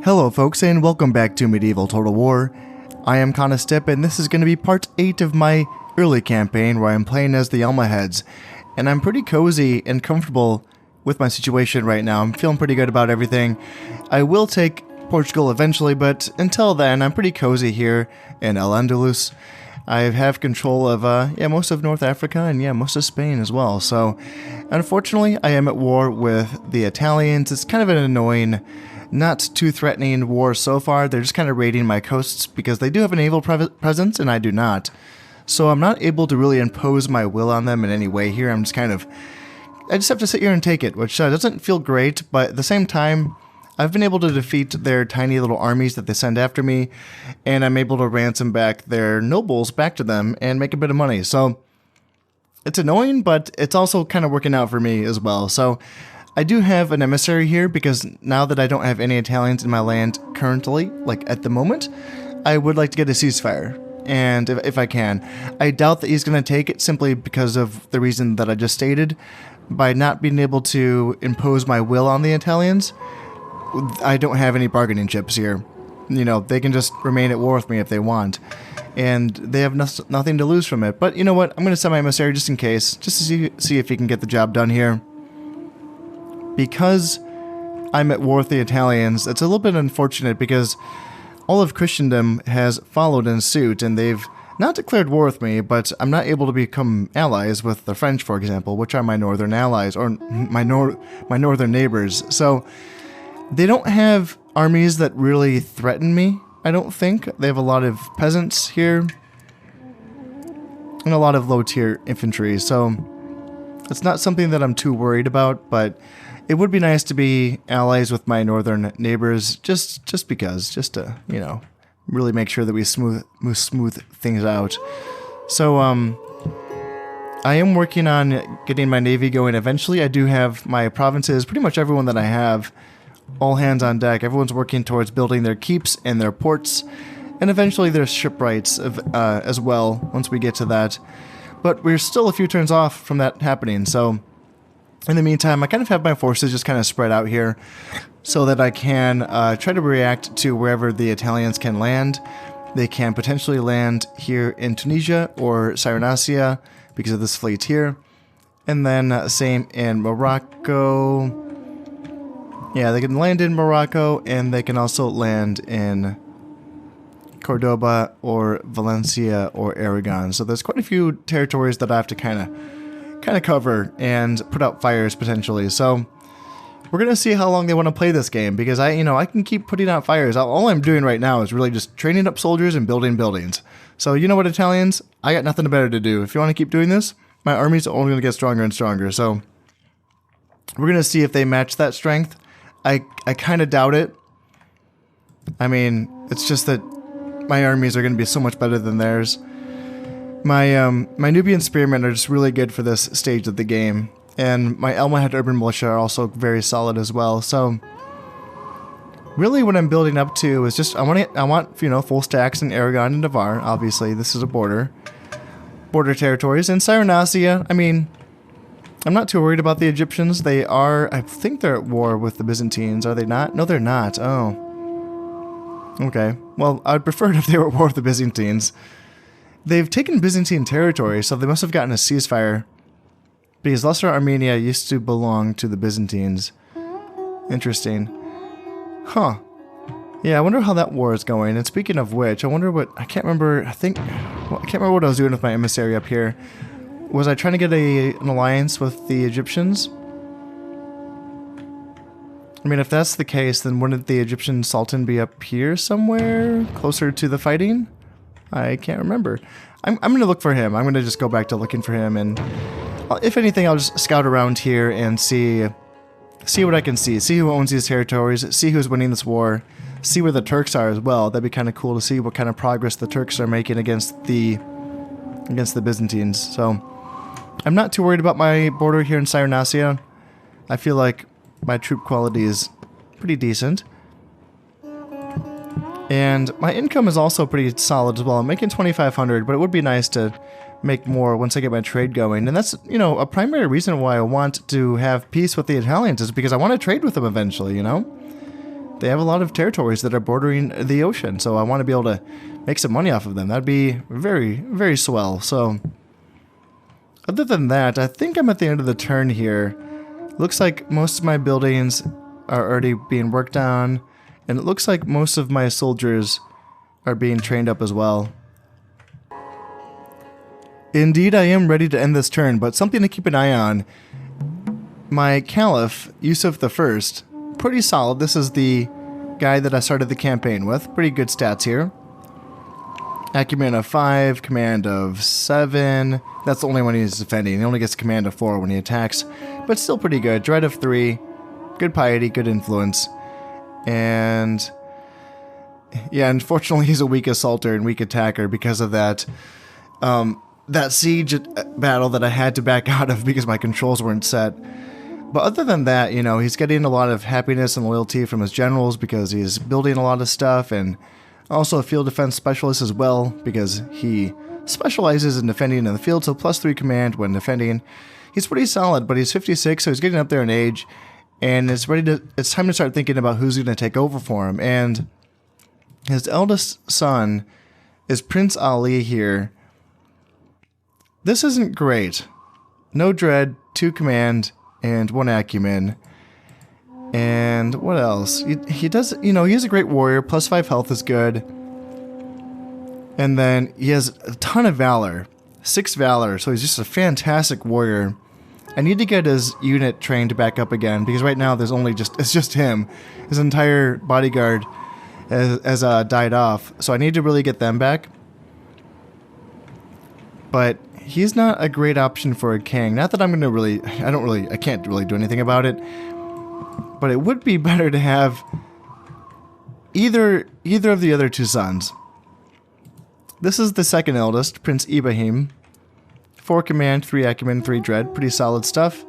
Hello folks, and welcome back to Medieval Total War. I am Step, and this is going to be part 8 of my early campaign where I'm playing as the Almohads. And I'm pretty cozy and comfortable with my situation right now. I'm feeling pretty good about everything. I will take Portugal eventually, but until then, I'm pretty cozy here in Al-Andalus. I have control of most of North Africa and most of Spain as well. So, unfortunately, I am at war with the Italians. It's kind of an annoying, not too threatening war so far. They're just kind of raiding my coasts because they do have a naval presence and I do not. So I'm not able to really impose my will on them in any way here. I just have to sit here and take it, which doesn't feel great, but at the same time, I've been able to defeat their tiny little armies that they send after me, and I'm able to ransom back their nobles back to them and make a bit of money. So it's annoying, but it's also kind of working out for me as well. So I do have an emissary here because now that I don't have any Italians in my land currently, like at the moment, I would like to get a ceasefire. And if I can. I doubt that he's going to take it simply because of the reason that I just stated. By not being able to impose my will on the Italians, I don't have any bargaining chips here. You know, they can just remain at war with me if they want. And they have nothing to lose from it. But you know what? I'm going to send my emissary just in case. Just to see if he can get the job done here. Because I'm at war with the Italians, it's a little bit unfortunate because all of Christendom has followed in suit, and they've not declared war with me, but I'm not able to become allies with the French, for example, which are my northern allies, or my northern neighbors. So they don't have armies that really threaten me, I don't think. They have a lot of peasants here, and a lot of low-tier infantry, so it's not something that I'm too worried about, but it would be nice to be allies with my northern neighbors, just to, you know, really make sure that we smooth things out. So, I am working on getting my navy going eventually. I do have my provinces, pretty much everyone that I have, all hands on deck. Everyone's working towards building their keeps and their ports, and eventually their shipwrights as well, once we get to that. But we're still a few turns off from that happening, so in the meantime, I kind of have my forces just kind of spread out here so that I can try to react to wherever the Italians can land. They can potentially land here in Tunisia or Cyrenaica because of this fleet here. And then same in Morocco. Yeah, they can land in Morocco, and they can also land in Cordoba or Valencia or Aragon. So there's quite a few territories that I have to kind of cover and put out fires potentially. So we're gonna see how long they want to play this game, because I can keep putting out fires. All I'm doing right now is really just training up soldiers and building buildings. So you know what, Italians, I got nothing better to do. If you want to keep doing this, my army's only gonna get stronger and stronger. So we're gonna see if they match that strength. I kind of doubt it. I mean, it's just that my armies are gonna be so much better than theirs. My Nubian spearmen are just really good for this stage of the game, and my Almohad urban militia are also very solid as well. So really what I'm building up to is just I want full stacks in Aragon and Navarre. Obviously this is a border territories, and Cyrenaica. I mean, I'm not too worried about the Egyptians. I think they're at war with the Byzantines, are they not? No, they're not. Oh, okay, well, I'd prefer it if they were at war with the Byzantines. They've taken Byzantine territory, so they must have gotten a ceasefire, because Lesser Armenia used to belong to the Byzantines. Interesting. Huh. Yeah, I wonder how that war is going. And speaking of which, I wonder what... I can't remember what I was doing with my emissary up here. Was I trying to get an alliance with the Egyptians? I mean, if that's the case, then wouldn't the Egyptian Sultan be up here somewhere, closer to the fighting? I can't remember. I'm going to look for him. I'm going to just go back to looking for him, and if anything, I'll just scout around here and see what I can see. See who owns these territories, see who's winning this war, see where the Turks are as well. That'd be kind of cool to see what kind of progress the Turks are making against the Byzantines. So I'm not too worried about my border here in Cyrenaica. I feel like my troop quality is pretty decent. And my income is also pretty solid as well. I'm making 2,500, but it would be nice to make more once I get my trade going. And that's, a primary reason why I want to have peace with the Italians is because I want to trade with them eventually, they have a lot of territories that are bordering the ocean, so I want to be able to make some money off of them. That'd be very, very swell. So other than that, I think I'm at the end of the turn here. Looks like most of my buildings are already being worked on, and it looks like most of my soldiers are being trained up as well. Indeed, I am ready to end this turn, but something to keep an eye on. My Caliph, Yusuf I, pretty solid. This is the guy that I started the campaign with. Pretty good stats here. Acumen of 5, command of 7. That's the only one he's defending. He only gets command of 4 when he attacks, but still pretty good. Dread of 3, good piety, good influence, and yeah, unfortunately he's a weak assaulter and weak attacker because of that. That siege battle that I had to back out of because my controls weren't set. But other than that, you know, he's getting a lot of happiness and loyalty from his generals because he's building a lot of stuff, and also a field defense specialist as well because he specializes in defending in the field, so +3 command when defending. He's pretty solid, but he's 56, so he's getting up there in age, and it's time to start thinking about who's going to take over for him. And his eldest son is Prince Ali here. This isn't great. No dread, 2 command, and 1 acumen. And what else? He does, you know, he is a great warrior. +5 health is good. And then he has a ton of valor. 6 valor, so he's just a fantastic warrior. I need to get his unit trained back up again because right now there's only it's just him. His entire bodyguard has died off, so I need to really get them back. But he's not a great option for a king. Not that I'm gonna really, I can't really do anything about it. But it would be better to have either of the other 2 sons. This is the second eldest, Prince Ibrahim. 4 command, 3 acumen, 3 dread. Pretty solid stuff.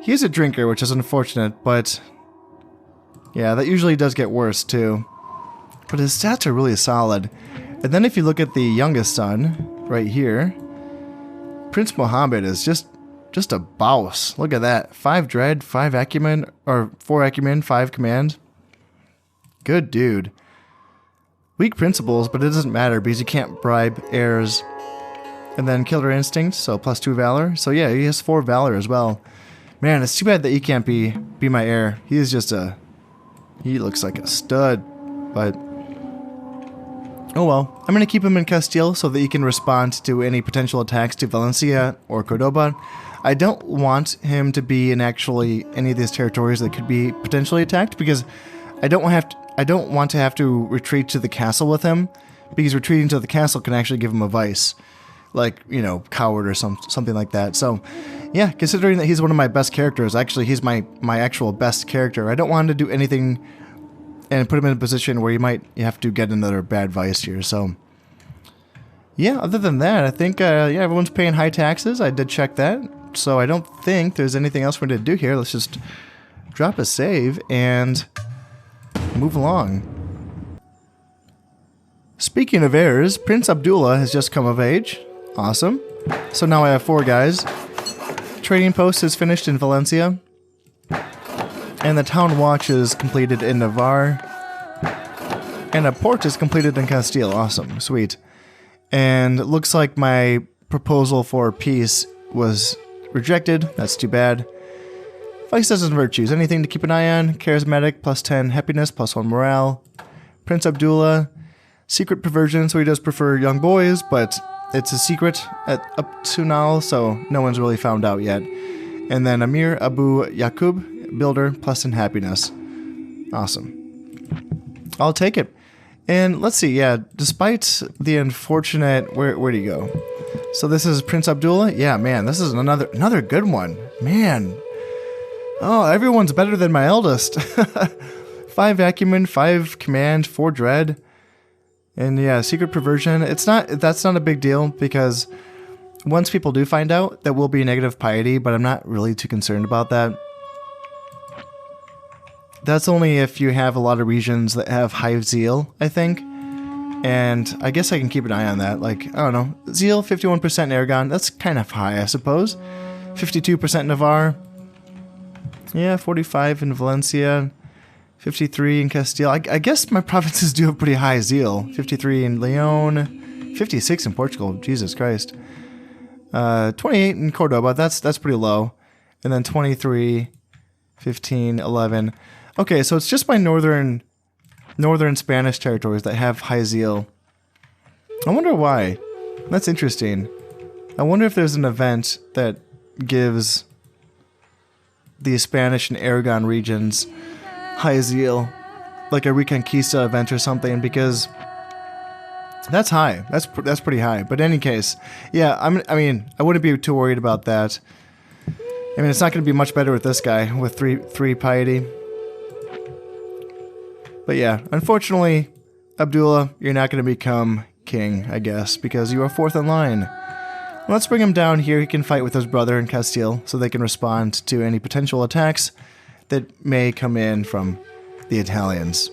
He's a drinker, which is unfortunate, but yeah, that usually does get worse too. But his stats are really solid. And then if you look at the youngest son, right here, Prince Mohammed is just a boss. Look at that. 5 dread, 5 acumen, or 4 acumen, 5 command. Good dude. Weak principles, but it doesn't matter because you can't bribe heirs. And then killer instinct, so +2 valor. So yeah, he has 4 valor as well. Man, it's too bad that he can't be my heir. He is just he looks like a stud, but oh well. I'm going to keep him in Castile so that he can respond to any potential attacks to Valencia or Cordoba. I don't want him to be in actually any of these territories that could be potentially attacked because I don't want to have to retreat to the castle with him because retreating to the castle can actually give him a vice, like, you know, coward or something like that. So yeah, considering that he's one of my best characters, actually he's my actual best character, I don't want him to do anything and put him in a position where you have to get another bad vice here. So yeah, other than that, I think yeah, everyone's paying high taxes. I did check that, so I don't think there's anything else for me to do here. Let's just drop a save and move along. Speaking of heirs, Prince Abdullah has just come of age. Awesome. So now I have 4 guys. Trading post is finished in Valencia. And the town watch is completed in Navarre. And a port is completed in Castile. Awesome. Sweet. And it looks like my proposal for peace was rejected. That's too bad. Vices and virtues. Anything to keep an eye on? Charismatic, +10 happiness, +1 morale. Prince Abdullah. Secret perversion, so he does prefer young boys, but it's a secret up to now, so no one's really found out yet. And then Amir Abu Yaqub, builder, +10 happiness. Awesome. I'll take it. And let's see, yeah, despite the unfortunate... Where'd he go? So this is Prince Abdullah? Yeah, man, this is another good one. Man. Oh, everyone's better than my eldest. 5 acumen, 5 command, 4 dread. And yeah, secret perversion. That's not a big deal because once people do find out, there will be negative piety, but I'm not really too concerned about that. That's only if you have a lot of regions that have high zeal, I think. And I guess I can keep an eye on that. Like, I don't know, zeal, 51% in Aragon. That's kind of high, I suppose. 52% in Navarre. Yeah, 45 in Valencia. 53 in Castile. I guess my provinces do have pretty high zeal. 53 in Leon, 56 in Portugal. Jesus Christ. 28 in Cordoba. That's pretty low. And then 23, 15, 11. Okay, so it's just my northern Spanish territories that have high zeal. I wonder why. That's interesting. I wonder if there's an event that gives the Spanish and Aragon regions high zeal, like a Reconquista event or something, because that's high. That's pretty high. But in any case, yeah, I mean, I wouldn't be too worried about that. I mean, it's not going to be much better with this guy with three piety. But yeah, unfortunately, Abdullah, you're not going to become king, I guess, because you are fourth in line. Let's bring him down here. He can fight with his brother in Castile, so they can respond to any potential attacks that may come in from the Italians.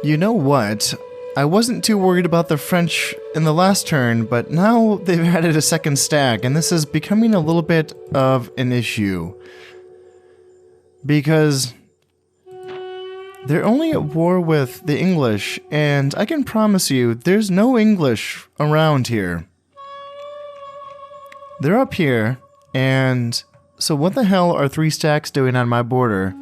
You know what? I wasn't too worried about the French in the last turn, but now they've added a second stack, and this is becoming a little bit of an issue. Because they're only at war with the English, and I can promise you, there's no English around here. They're up here, and so what the hell are 3 stacks doing on my border?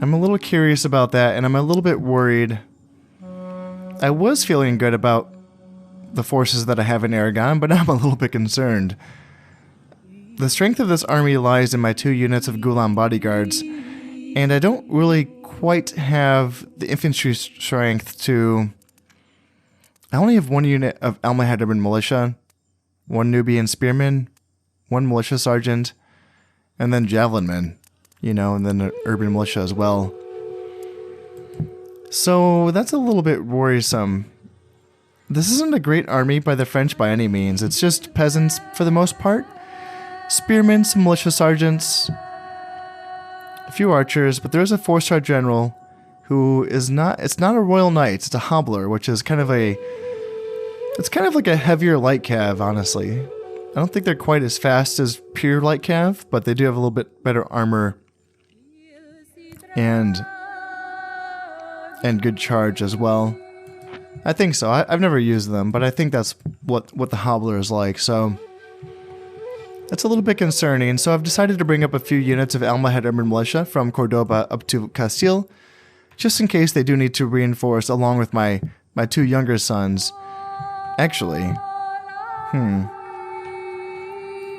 I'm a little curious about that, and I'm a little bit worried. I was feeling good about the forces that I have in Aragon, but now I'm a little bit concerned. The strength of this army lies in my 2 units of Gulam bodyguards, and I don't really quite have the infantry strength to... I only have 1 unit of Almohad urban militia, 1 Nubian spearman, 1 militia sergeant, and then javelin men, you know, and then an urban militia as well. So that's a little bit worrisome. This isn't a great army by the French by any means. It's just peasants for the most part. Spearmen, some militia sergeants, a few archers, but there's a 4-star general who is not, it's not a royal knight, it's a hobbler, which is kind of a, it's kind of like a heavier light cav, honestly. I don't think they're quite as fast as pure light cav, but they do have a little bit better armor and good charge as well. I think so. I've never used them, but I think that's what the hobbler is like, so that's a little bit concerning. So I've decided to bring up a few units of Almohad urban militia from Cordoba up to Castile, just in case they do need to reinforce along with my 2 younger sons. Actually,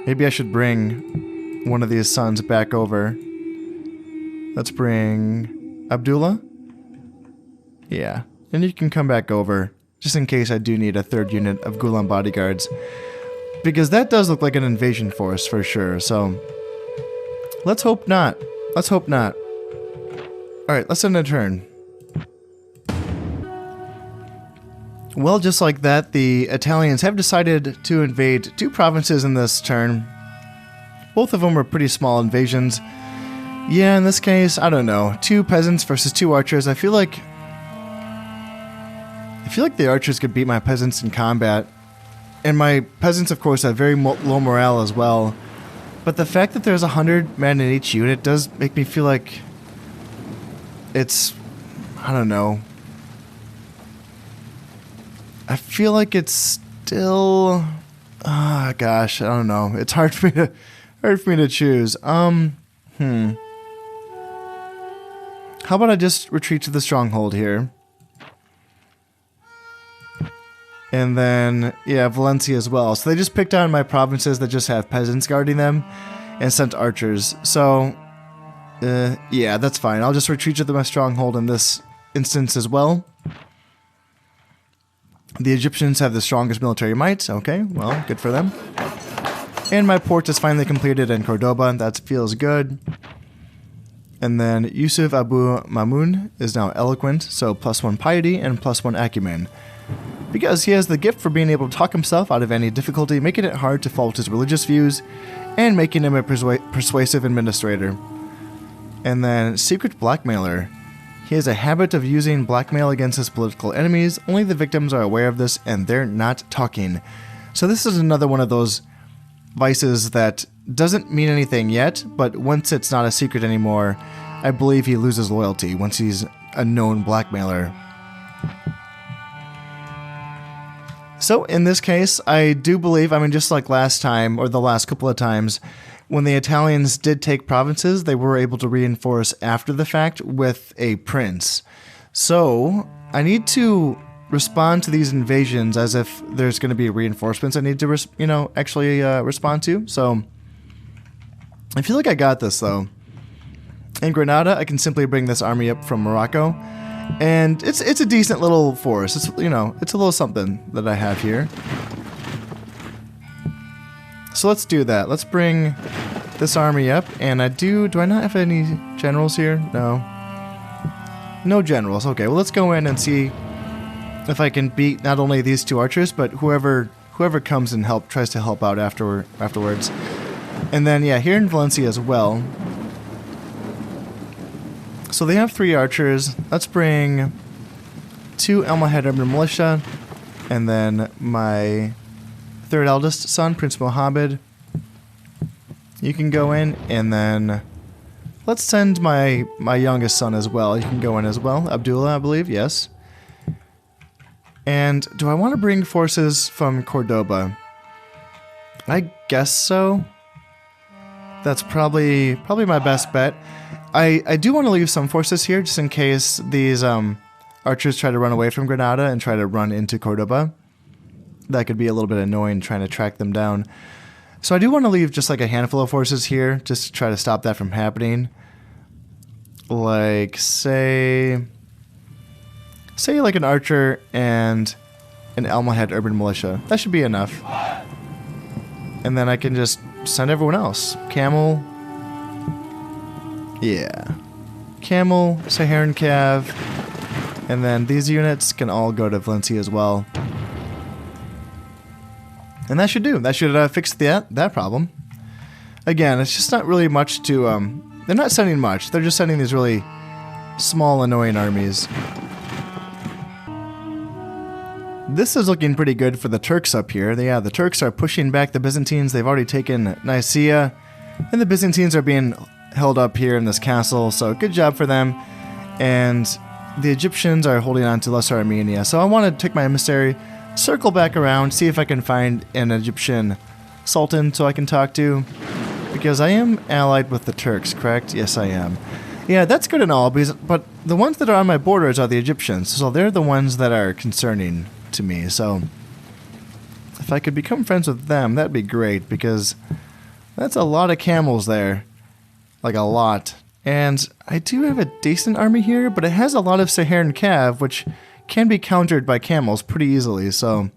maybe I should bring one of these sons back over. Let's bring Abdullah. Yeah, and you can come back over, just in case I do need a 3rd unit of Gulam bodyguards. Because that does look like an invasion force for sure, so let's hope not. Let's hope not. Alright, let's end a turn. Well, just like that, the Italians have decided to invade 2 provinces in this turn. Both of them were pretty small invasions. Yeah, in this case, I don't know. 2 peasants versus 2 archers. I feel like the archers could beat my peasants in combat. And my peasants, of course, have very low morale as well. But the fact that there's 100 men in each unit does make me feel like it's... I don't know. I feel like it's still... gosh, I don't know. It's hard for me to choose. How about I just retreat to the stronghold here? And then, yeah, Valencia as well. So they just picked on my provinces that just have peasants guarding them and sent archers. So, yeah, that's fine. I'll just retreat to my stronghold in this instance as well. The Egyptians have the strongest military might. Okay, well, good for them. And my port is finally completed in Cordoba. That feels good. And then Yusuf Abu Mamun is now eloquent, so +1 piety and +1 acumen. Because he has the gift for being able to talk himself out of any difficulty, making it hard to fault his religious views, and making him a persuasive administrator. And then Secret Blackmailer. He has a habit of using blackmail against his political enemies. Only the victims are aware of this, and they're not talking. So this is another one of those vices that doesn't mean anything yet, but once it's not a secret anymore, I believe he loses loyalty once he's a known blackmailer. So in this case, I do believe, I mean, just like last time, or the last couple of times, when the Italians did take provinces, they were able to reinforce after the fact with a prince. So I need to respond to these invasions as if there's going to be reinforcements I need to, actually respond to. So I feel like I got this, though. In Granada, I can simply bring this army up from Morocco, and it's a decent little force. It's, it's a little something that I have here. So let's do that. Let's bring this army up, and do I not have any generals here? No. No generals. Okay, well, let's go in and see if I can beat not only these two archers, but whoever comes and tries to help out afterwards. And then, yeah, here in Valencia as well. So they have 3 archers. Let's bring 2 Almohad urban militia, and then my 3rd eldest son, Prince Mohammed. You can go in, and then let's send my youngest son as well. You can go in as well. Abdullah, I believe, yes. And do I want to bring forces from Cordoba? I guess so. That's probably my best bet. I do want to leave some forces here just in case these archers try to run away from Granada and try to run into Cordoba. That could be a little bit annoying trying to track them down. So I do want to leave just like a handful of forces here just to try to stop that from happening. Like, say like an archer and an Almohad urban militia. That should be enough. And then I can just send everyone else. Camel. Yeah. Camel, Saharan Cav. And then these units can all go to Valencia as well. And that should do. That should fix that problem. Again, it's just not really much to... they're not sending much. They're just sending these really small, annoying armies. This is looking pretty good for the Turks up here. Yeah, the Turks are pushing back the Byzantines. They've already taken Nicaea. And the Byzantines are being held up here in this castle. So good job for them. And the Egyptians are holding on to Lesser Armenia. So I want to take my emissary, circle back around, see if I can find an Egyptian sultan so I can talk to. Because I am allied with the Turks, correct? Yes, I am. Yeah, that's good and all, but the ones that are on my borders are the Egyptians. So they're the ones that are concerning to me. So if I could become friends with them, that'd be great, because that's a lot of camels there. Like a lot. And I do have a decent army here, but it has a lot of Saharan Cav, which can be countered by camels pretty easily, so...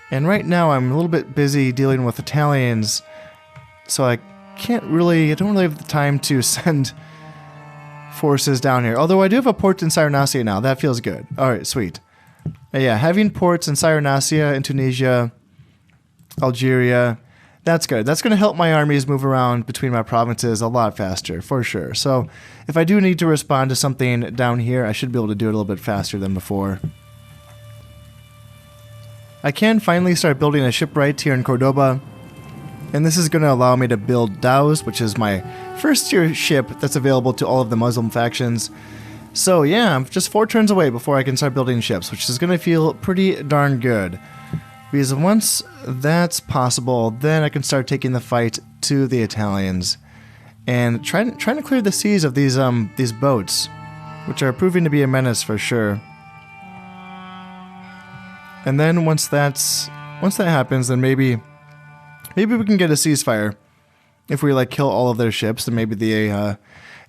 And right now I'm a little bit busy dealing with Italians, so I don't really have the time to send forces down here. Although I do have a port in Cyrenaica now, that feels good. Alright, sweet. Yeah, having ports in Cyrenaica, in Tunisia, Algeria, that's good. That's going to help my armies move around between my provinces a lot faster, for sure. So if I do need to respond to something down here, I should be able to do it a little bit faster than before. I can finally start building a shipwright here in Cordoba, and this is going to allow me to build dhows, which is my first tier ship that's available to all of the Muslim factions. So yeah, I'm just 4 turns away before I can start building ships, which is going to feel pretty darn good. Because once that's possible, then I can start taking the fight to the Italians and trying to clear the seas of these boats, which are proving to be a menace for sure. And then once that happens, then maybe we can get a ceasefire. If we kill all of their ships, then maybe the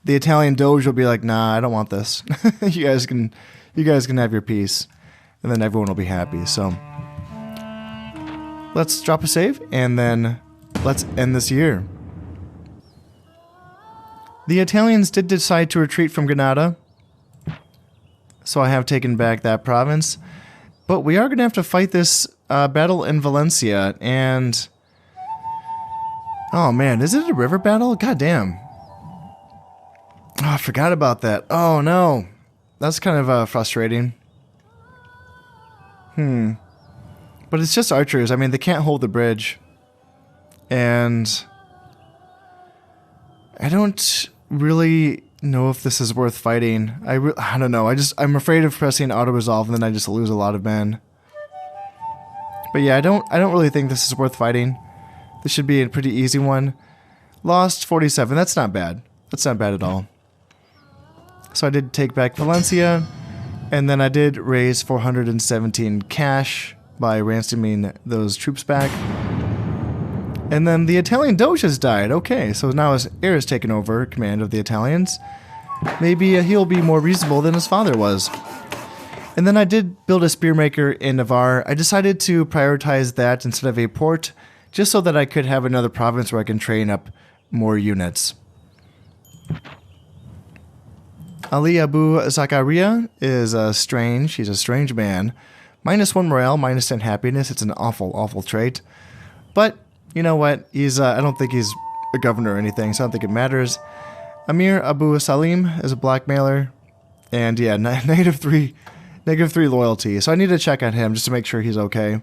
Italian Doge will be like, nah, I don't want this. you guys can have your peace, and then everyone will be happy. So let's drop a save, and then let's end this year. The Italians did decide to retreat from Granada, so I have taken back that province. But we are going to have to fight this battle in Valencia, and... Oh man, is it a river battle? God damn. Oh, I forgot about that. Oh no. That's kind of frustrating. But it's just archers. I mean, they can't hold the bridge. And I don't really know if this is worth fighting. I don't know. I'm afraid of pressing auto resolve and then I just lose a lot of men. But yeah, I don't really think this is worth fighting. This should be a pretty easy one. Lost 47. That's not bad. That's not bad at all. So I did take back Valencia, and then I did raise 417 cash by ransoming those troops back. And then the Italian Doge has died. Okay, so now his heir has taken over command of the Italians. Maybe he'll be more reasonable than his father was. And then I did build a spearmaker in Navarre. I decided to prioritize that instead of a port, just so that I could have another province where I can train up more units. Ali Abu Zakaria is strange. He's a strange man. -1 morale, -10 happiness. It's an awful, awful trait. But you know what? I don't think he's a governor or anything, so I don't think it matters. Amir Abu Salim is a blackmailer. And yeah, -3 loyalty. So I need to check on him just to make sure he's okay.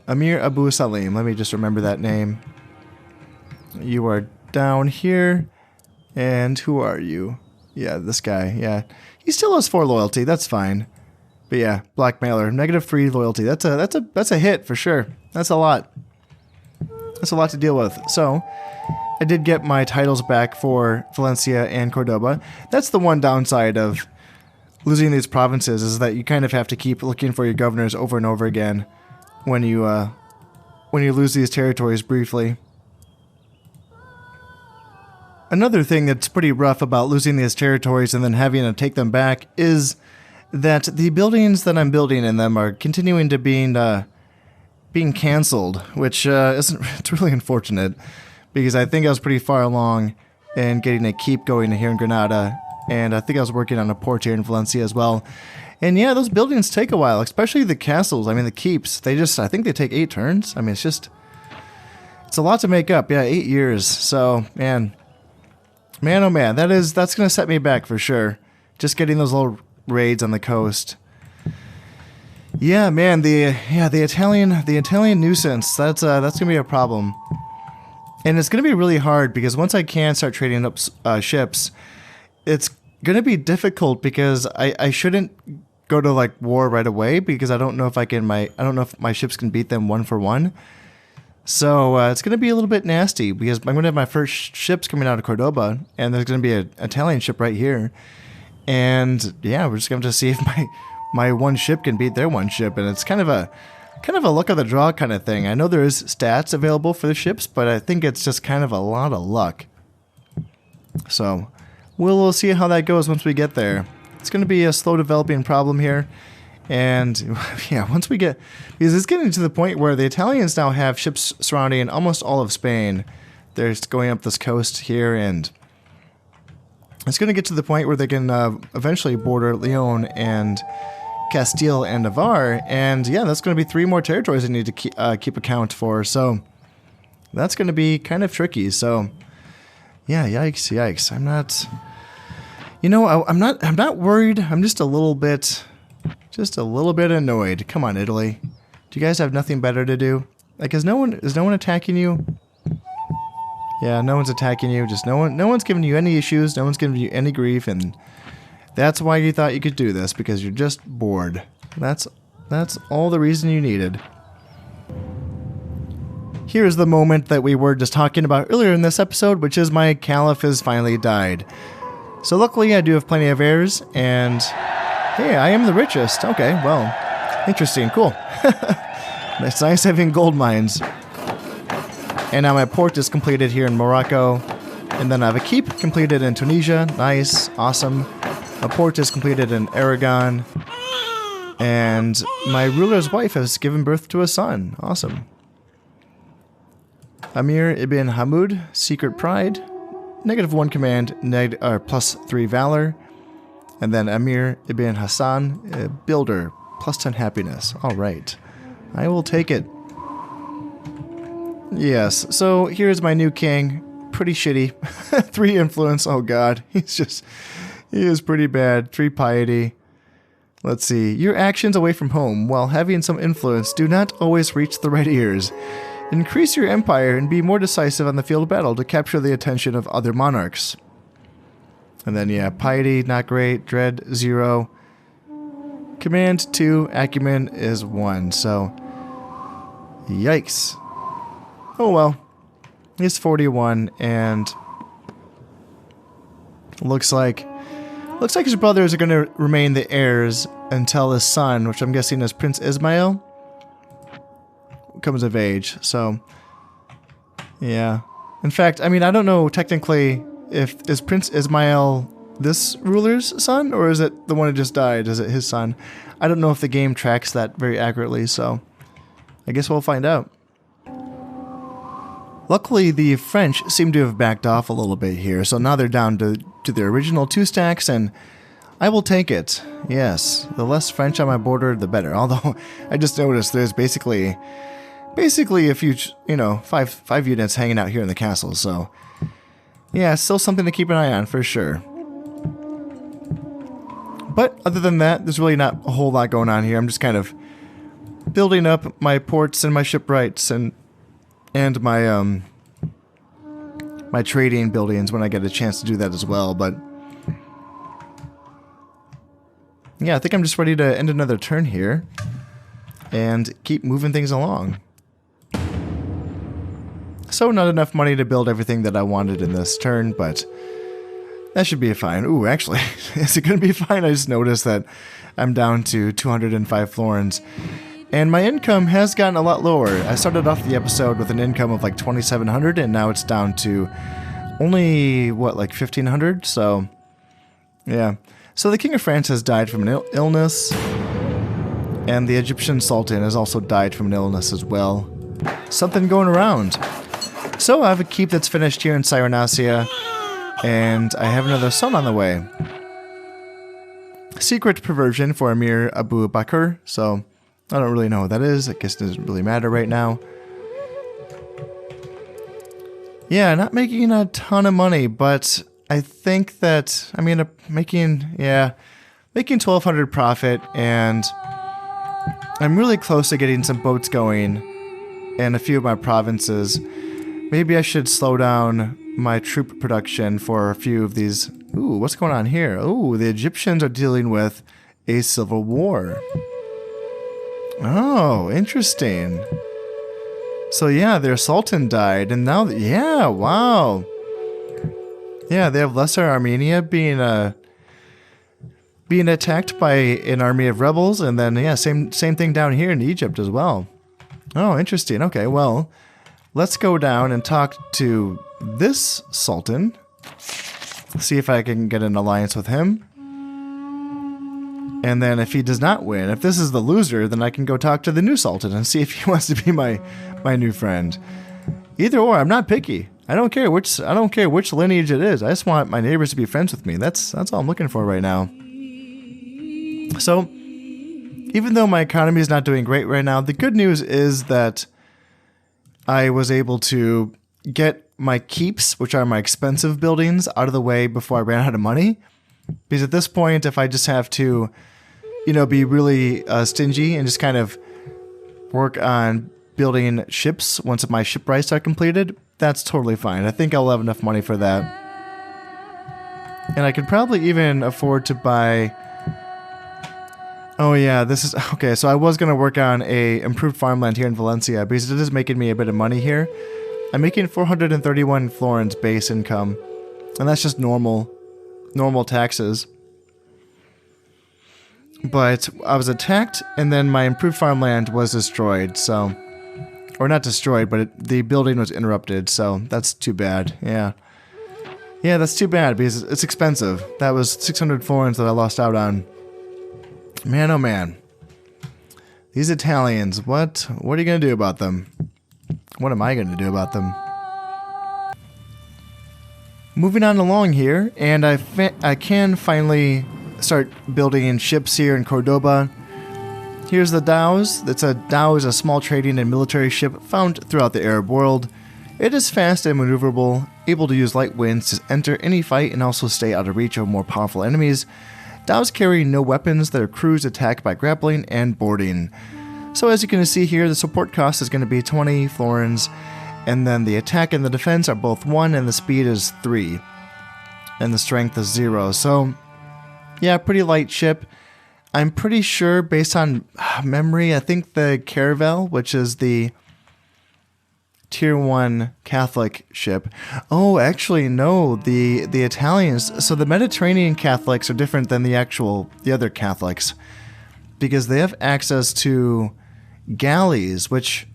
Amir Abu Salim. Let me just remember that name. You are down here. And who are you? Yeah, this guy. Yeah. He still has 4 loyalty. That's fine. But yeah, blackmailer. -3 loyalty. That's a hit for sure. That's a lot. That's a lot to deal with. So, I did get my titles back for Valencia and Cordoba. That's the one downside of losing these provinces, is that you kind of have to keep looking for your governors over and over again when you lose these territories briefly. Another thing that's pretty rough about losing these territories and then having to take them back is that the buildings that I'm building in them are continuing to being canceled, which it's really unfortunate, because I think I was pretty far along in getting a keep going here in Granada, and I think I was working on a port here in Valencia as well. And yeah, those buildings take a while, especially the castles. I mean, the keeps, I think they take 8 turns. I mean, it's a lot to make up. Yeah, 8 years. So, man, oh man, that's going to set me back for sure. Just getting those little raids on the coast. Yeah, man, the Italian nuisance, that's going to be a problem. And it's going to be really hard because once I can start trading up ships, it's going to be difficult because I shouldn't go to like war right away because I don't know if my ships can beat them 1 for 1. So it's going to be a little bit nasty because I'm going to have my first ships coming out of Cordoba, and there's going to be an Italian ship right here. And yeah, we're just going to see if my one ship can beat their one ship, and it's kind of a luck of the draw kind of thing. I know there is stats available for the ships, but I think it's just kind of a lot of luck. So we'll see how that goes once we get there. It's going to be a slow developing problem here. And yeah, once we get, because it's getting to the point where the Italians now have ships surrounding almost all of Spain. They're just going up this coast here, and it's going to get to the point where they can eventually border Leon and Castile and Navarre. And yeah, that's going to be 3 more territories I need to keep account for. So that's going to be kind of tricky. So yeah, yikes. I'm not, I'm not worried. I'm just a little bit annoyed. Come on, Italy. Do you guys have nothing better to do? Like, is no one attacking you? Yeah, no one's attacking you. Just no one's giving you any issues. No one's giving you any grief, and that's why you thought you could do this, because you're just bored. That's all the reason you needed. Here's the moment that we were just talking about earlier in this episode, which is my Caliph has finally died. So luckily I do have plenty of heirs, and hey, I am the richest. Okay, well, interesting, cool. It's nice having gold mines. And now my port is completed here in Morocco. And then I have a keep completed in Tunisia. Nice, awesome. A port is completed in Aragon. And my ruler's wife has given birth to a son. Awesome. Amir ibn Hamud, Secret Pride. -1 command, +3 valor. And then Amir ibn Hassan, Builder, +10 happiness. Alright. I will take it. Yes, so here's my new king. Pretty shitty. 3 influence, oh god. He is pretty bad. 3 piety. Let's see. Your actions away from home, while having some influence, do not always reach the right ears. Increase your empire and be more decisive on the field of battle to capture the attention of other monarchs. And then, yeah, piety, not great. Dread, 0. Command, 2. Acumen is 1. So, yikes. Oh well. He's 41, and looks like his brothers are going to remain the heirs until his son, which I'm guessing is Prince Ismail, comes of age. So, yeah. In fact, I mean, I don't know technically if is Prince Ismail this ruler's son, or is it the one who just died? Is it his son? I don't know if the game tracks that very accurately, so I guess we'll find out. Luckily, the French seem to have backed off a little bit here, so now they're down to their original 2 stacks, and I will take it. Yes, the less French on my border, the better. Although, I just noticed there's basically a few, five units hanging out here in the castle, so yeah, still something to keep an eye on for sure. But other than that, there's really not a whole lot going on here. I'm just kind of building up my ports and my shipwrights and my my trading buildings when I get a chance to do that as well. But yeah, I think I'm just ready to end another turn here and keep moving things along. So not enough money to build everything that I wanted in this turn, but that should be fine. Ooh, actually, is it going to be fine? I just noticed that I'm down to 205 florins. And my income has gotten a lot lower. I started off the episode with an income of like 2,700, and now it's down to only, what, like 1,500? So, yeah. So the King of France has died from an illness, and the Egyptian Sultan has also died from an illness as well. Something going around. So I have a keep that's finished here in Cyrenacia, and I have another son on the way. Secret perversion for Emir Abu Bakr, so I don't really know what that is. I guess it doesn't really matter right now. Yeah, not making a ton of money, but I think that I'm gonna making 1,200 profit, and I'm really close to getting some boats going in a few of my provinces. Maybe I should slow down my troop production for a few of these. Ooh, what's going on here? Ooh, the Egyptians are dealing with a civil war. Oh, interesting. So yeah, their sultan died, and now, yeah, wow. Yeah, they have Lesser Armenia being attacked by an army of rebels, and then yeah, same thing down here in Egypt as well. Oh, interesting. Okay, well, let's go down and talk to this sultan. See if I can get an alliance with him. And then if he does not win, if this is the loser, then I can go talk to the new sultan and see if he wants to be my new friend. Either or, I'm not picky. I don't care which lineage it is. I just want my neighbors to be friends with me. That's all I'm looking for right now. So, even though my economy is not doing great right now, the good news is that I was able to get my keeps, which are my expensive buildings, out of the way before I ran out of money. Because at this point, if I just have to, be really stingy and just kind of work on building ships once my shipwrights are completed, that's totally fine. I think I'll have enough money for that. And I could probably even afford to buy... Oh yeah, this is... Okay, so I was going to work on a improved farmland here in Valencia because it is making me a bit of money here. I'm making 431 florins base income, and that's just normal taxes. But I was attacked, and then my improved farmland was destroyed, so... Or not destroyed, but the building was interrupted, so that's too bad, yeah. Yeah, that's too bad, because it's expensive. That was 600 florins that I lost out on. Man, oh man. These Italians, what are you going to do about them? What am I going to do about them? Moving on along here, and I can finally start building ships here in Cordoba. Here's the dhows. A dhow is a small trading and military ship found throughout the Arab world. It is fast and maneuverable, able to use light winds to enter any fight and also stay out of reach of more powerful enemies. Dhows carry no weapons. Their crews attack by grappling and boarding. So as you can see here, the support cost is going to be 20 florins, and then the attack and the defense are both 1, and the speed is 3, and the strength is 0. So yeah, pretty light ship. I'm pretty sure, based on memory, I think the Caravel, which is the Tier 1 Catholic ship. Oh, actually, no, the Italians. So the Mediterranean Catholics are different than the other Catholics, because they have access to galleys, which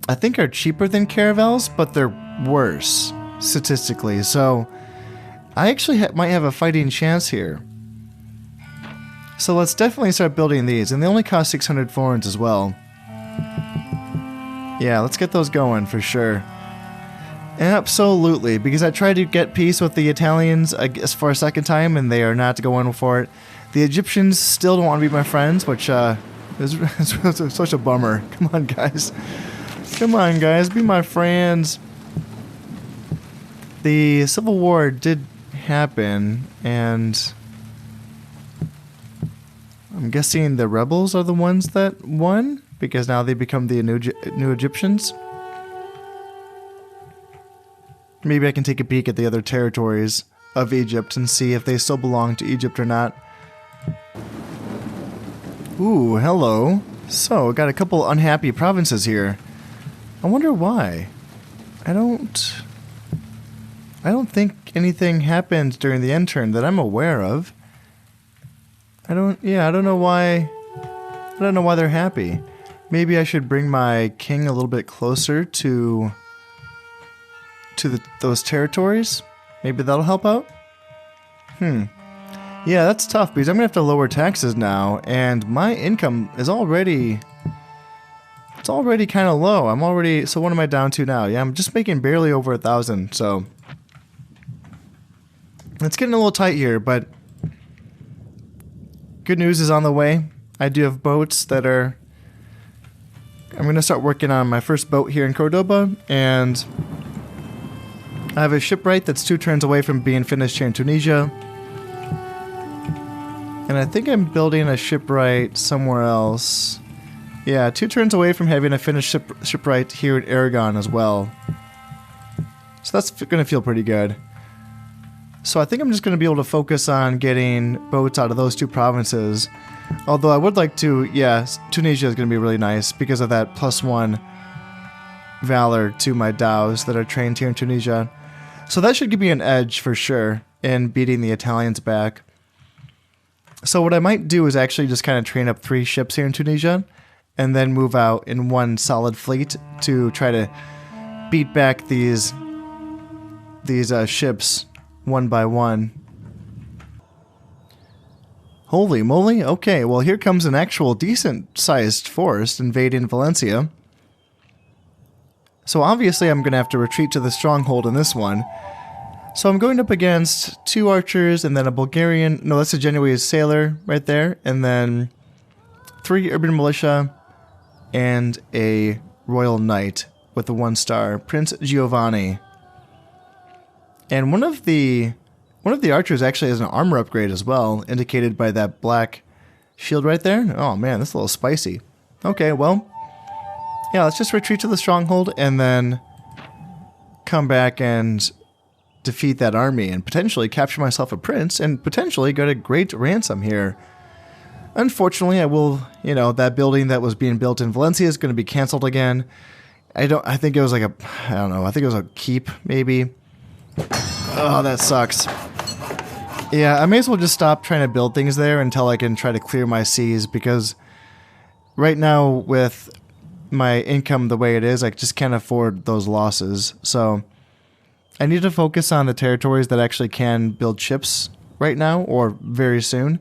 I think are cheaper than Caravels, but they're worse statistically. So I actually might have a fighting chance here. So let's definitely start building these, and they only cost 600 florins as well. Yeah, let's get those going for sure. Absolutely, because I tried to get peace with the Italians for a second time, and they are not going for it. The Egyptians still don't want to be my friends, which is such a bummer. Come on, guys. Come on, guys, be my friends. The Civil War did happen, and I'm guessing the rebels are the ones that won, because now they become the new Egyptians. Maybe I can take a peek at the other territories of Egypt and see if they still belong to Egypt or not. Ooh, hello. So, got a couple unhappy provinces here. I wonder why. I don't think anything happened during the end turn that I'm aware of. I don't know why. I don't know why they're happy. Maybe I should bring my king a little bit closer to those territories. Maybe that'll help out. Yeah, that's tough because I'm gonna have to lower taxes now, and my income is already. It's already kind of low. So what am I down to now? Yeah, I'm just making barely over 1,000. So it's getting a little tight here, but good news is on the way. I do have boats that are... I'm going to start working on my first boat here in Cordoba, and I have a shipwright that's 2 turns away from being finished here in Tunisia. And I think I'm building a shipwright somewhere else. Yeah, 2 turns away from having a finished shipwright here in Aragon as well. So that's going to feel pretty good. So I think I'm just going to be able to focus on getting boats out of those 2 provinces. Although I would like to, yeah, Tunisia is going to be really nice because of that +1 valor to my dhows that are trained here in Tunisia. So that should give me an edge for sure in beating the Italians back. So what I might do is actually just kind of train up 3 ships here in Tunisia and then move out in 1 solid fleet to try to beat back these ships one by one. Holy moly, okay, well here comes an actual decent-sized force invading Valencia. So obviously I'm going to have to retreat to the stronghold in this one. So I'm going up against 2 archers and then a Bulgarian, no, that's a Genoese sailor right there, and then 3 urban militia and a royal knight with a 1-star, Prince Giovanni. And one of the archers actually has an armor upgrade as well, indicated by that black shield right there. Oh man, that's a little spicy. Okay, well, yeah, let's just retreat to the stronghold and then come back and defeat that army and potentially capture myself a prince and potentially get a great ransom here. Unfortunately, I will, that building that was being built in Valencia is going to be canceled again. I think it was like I don't know, I think it was a keep, maybe. Oh, that sucks. Yeah, I may as well just stop trying to build things there until I can try to clear my seas, because right now with my income the way it is, I just can't afford those losses. So I need to focus on the territories that actually can build ships right now or very soon.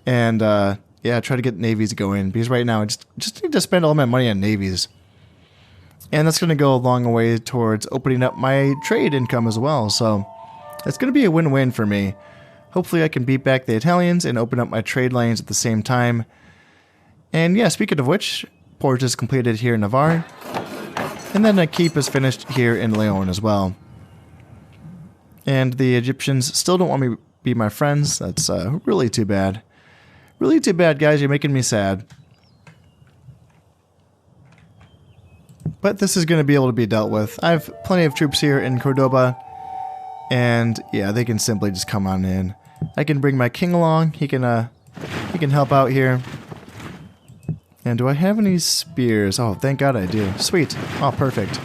And yeah, try to get navies going, because right now I just need to spend all my money on navies. And that's going to go a long way towards opening up my trade income as well. So it's going to be a win-win for me. Hopefully I can beat back the Italians and open up my trade lanes at the same time. And yeah, speaking of which, port is completed here in Navarre. And then a keep is finished here in Leon as well. And the Egyptians still don't want me to be my friends. That's really too bad. Really too bad, guys. You're making me sad. But this is going to be able to be dealt with. I have plenty of troops here in Cordoba. And yeah, they can simply just come on in. I can bring my king along. He can help out here. And do I have any spears? Oh, thank God I do. Sweet. Oh, perfect.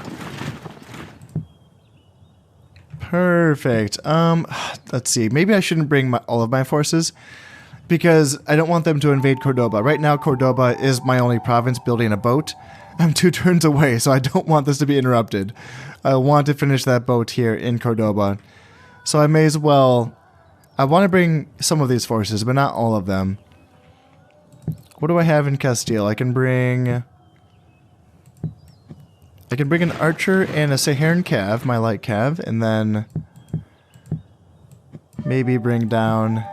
Perfect. Let's see. Maybe I shouldn't bring all of my forces because I don't want them to invade Cordoba. Right now, Cordoba is my only province building a boat. I'm 2 turns away, so I don't want this to be interrupted. I want to finish that boat here in Cordoba. So I may as well... I want to bring some of these forces, but not all of them. What do I have in Castile? I can bring an archer and a Saharan cav, my light cav, and then maybe bring down...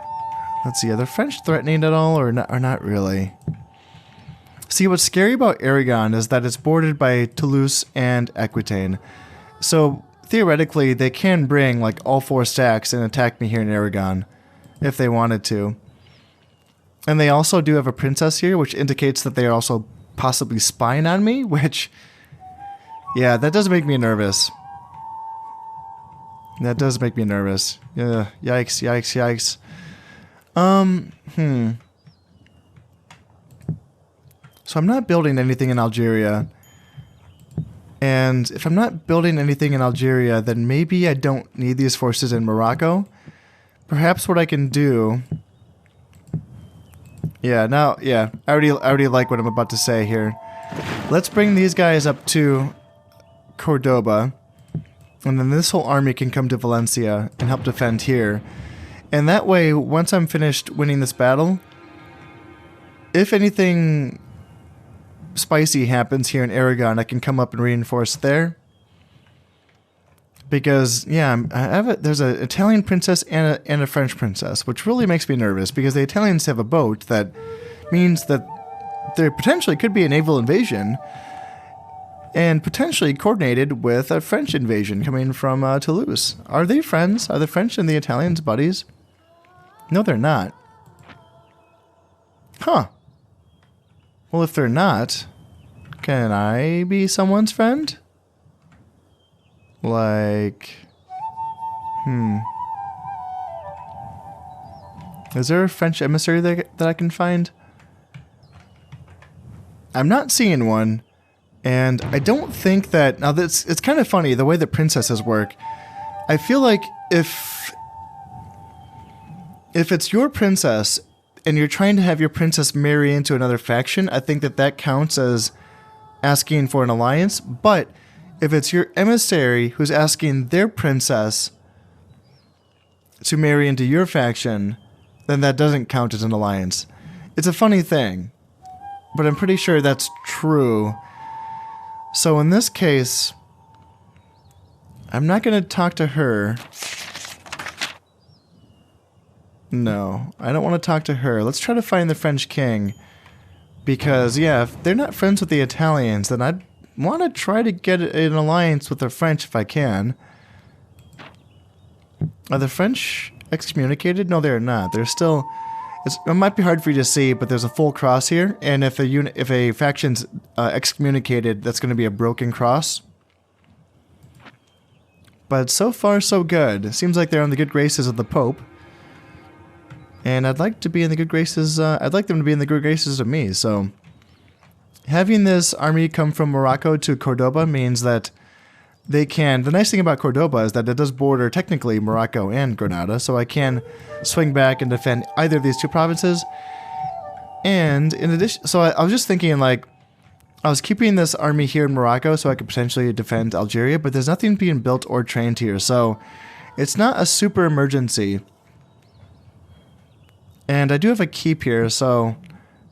Let's see, are the French threatening at all, or not really? See, what's scary about Aragon is that it's bordered by Toulouse and Aquitaine. So, theoretically, they can bring, like, all 4 stacks and attack me here in Aragon, if they wanted to. And they also do have a princess here, which indicates that they are also possibly spying on me, which... Yeah, that does make me nervous. That does make me nervous. Yeah, yikes, yikes, yikes. So I'm not building anything in Algeria. And if I'm not building anything in Algeria, then maybe I don't need these forces in Morocco. Perhaps what I can do... Yeah, I already like what I'm about to say here. Let's bring these guys up to Cordoba. And then this whole army can come to Valencia and help defend here. And that way, once I'm finished winning this battle, if anything spicy happens here in Aragon, I can come up and reinforce there. Because, yeah, there's an Italian princess and a French princess, which really makes me nervous, because the Italians have a boat that means that there potentially could be a naval invasion, and potentially coordinated with a French invasion coming from Toulouse. Are they friends? Are the French and the Italians buddies? No, they're not. Huh. Well, if they're not, can I be someone's friend? Like... Is there a French emissary that I can find? I'm not seeing one. And I don't think that... Now, it's kind of funny, the way that princesses work. I feel like if it's your princess and you're trying to have your princess marry into another faction, I think that counts as asking for an alliance. But if it's your emissary who's asking their princess to marry into your faction, then that doesn't count as an alliance. It's a funny thing, but I'm pretty sure that's true. So in this case, I'm not going to talk to her. No, I don't want to talk to her. Let's try to find the French king. Because, yeah, if they're not friends with the Italians, then I'd want to try to get an alliance with the French if I can. Are the French excommunicated? No, they're not. They're still... It might be hard for you to see, but there's a full cross here, and if a faction's excommunicated, that's going to be a broken cross. But so far, so good. It seems like they're in the good graces of the Pope. And I'd like to be in the good graces, I'd like them to be in the good graces of me, so... Having this army come from Morocco to Cordoba means that they can... The nice thing about Cordoba is that it does border, technically, Morocco and Granada, so I can swing back and defend either of these 2 provinces. And in addition... So I was just thinking, like... I was keeping this army here in Morocco so I could potentially defend Algeria, but there's nothing being built or trained here, so... It's not a super emergency. And I do have a keep here, so...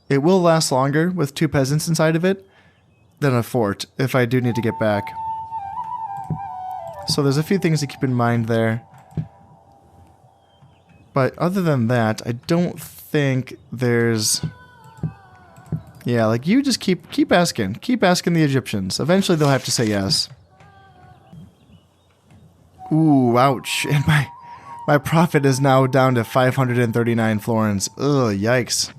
It will last longer with 2 peasants inside of it than a fort, if I do need to get back. So there's a few things to keep in mind there. But other than that, I don't think there's... Yeah, like, you just keep asking. Keep asking the Egyptians. Eventually they'll have to say yes. Ooh, ouch. And my profit is now down to 539 florins. Ugh, yikes.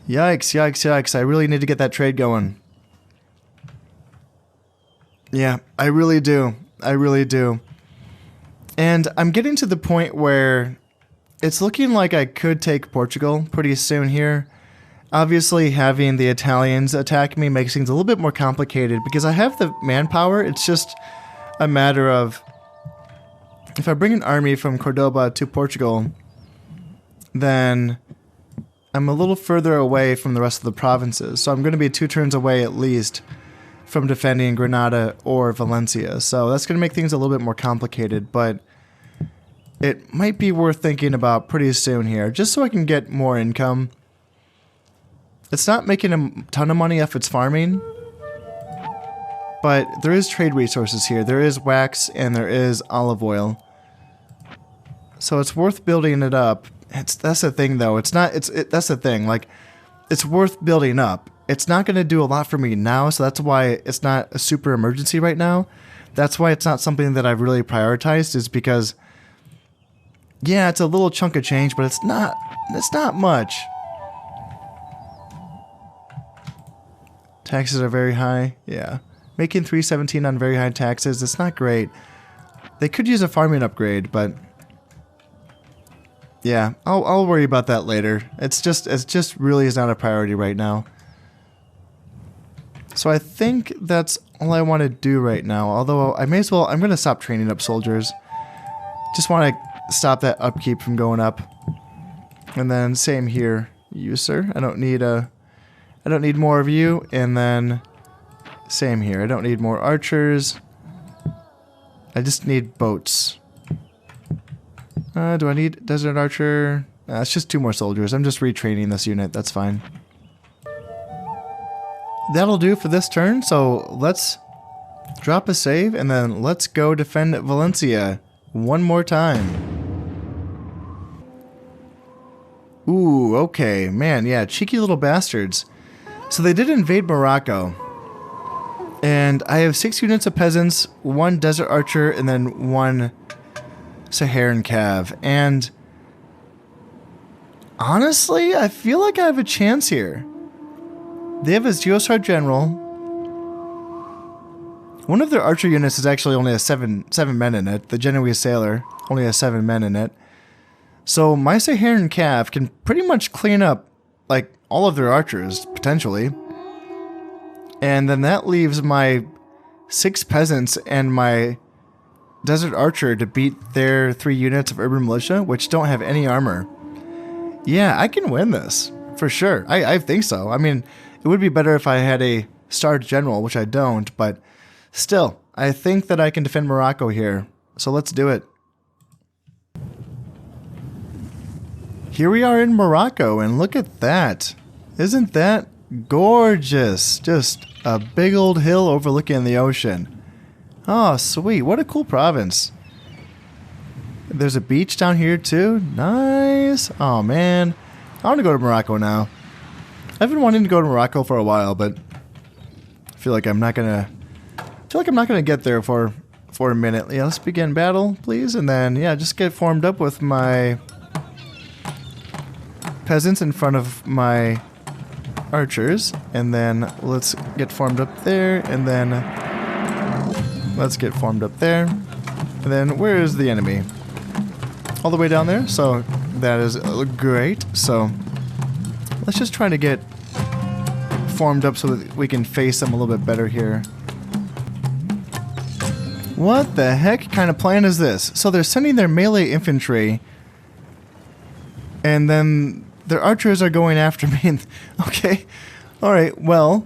Yikes, yikes, yikes. I really need to get that trade going. Yeah, I really do. I really do. And I'm getting to the point where it's looking like I could take Portugal pretty soon here. Obviously, having the Italians attack me makes things a little bit more complicated because I have the manpower. It's just a matter of if I bring an army from Cordoba to Portugal, then I'm a little further away from the rest of the provinces. So I'm going to be 2 turns away at least from defending Granada or Valencia. So that's going to make things a little bit more complicated, but it might be worth thinking about pretty soon here, just so I can get more income. It's not making a ton of money if it's farming, but there is trade resources here. There is wax and there is olive oil. So it's worth building it up. That's the thing though. That's the thing. Like, it's worth building up. It's not going to do a lot for me now, so that's why it's not a super emergency right now. That's why it's not something that I've really prioritized, is because yeah, it's a little chunk of change, but it's not much. Taxes are very high. Yeah. Making 317 on very high taxes, it's not great. They could use a farming upgrade, but yeah, I'll worry about that later. It's just really is not a priority right now. So I think that's all I want to do right now. Although I'm going to stop training up soldiers. Just want to stop that upkeep from going up. And then same here, you sir. I don't need more of you. And then same here. I don't need more archers. I just need boats. Do I need desert archer? It's just 2 more soldiers. I'm just retraining this unit. That's fine. That'll do for this turn. So let's drop a save and then let's go defend Valencia one more time. Ooh, okay. Man, yeah, cheeky little bastards. So they did invade Morocco. And I have 6 units of peasants, 1 desert archer, and then 1 Saharan cav. And honestly, I feel like I have a chance here. They have a Geostar general. One of their archer units is actually only has 7 men in it. The Genoese sailor only has 7 men in it. So my Saharan cav can pretty much clean up like all of their archers, potentially. And then that leaves my 6 peasants and my desert archer to beat their 3 units of urban militia, which don't have any armor. Yeah, I can win this, for sure. I think so. I mean, it would be better if I had a starred general, which I don't, but still, I think that I can defend Morocco here. So let's do it. Here we are in Morocco, and look at that. Isn't that gorgeous? Just a big old hill overlooking the ocean. Oh, sweet. What a cool province. There's a beach down here, too. Nice. Oh, man. I want to go to Morocco now. I've been wanting to go to Morocco for a while, but I feel like I'm not gonna get there for a minute. Yeah, let's begin battle, please, and then yeah, just get formed up with my peasants in front of my archers, and then let's get formed up there, and then let's get formed up there, and then where is the enemy? All the way down there. So that is great. So let's just try to get formed up so that we can face them a little bit better here. What the heck kind of plan is this? So they're sending their melee infantry, and then their archers are going after me. Okay. Alright, well.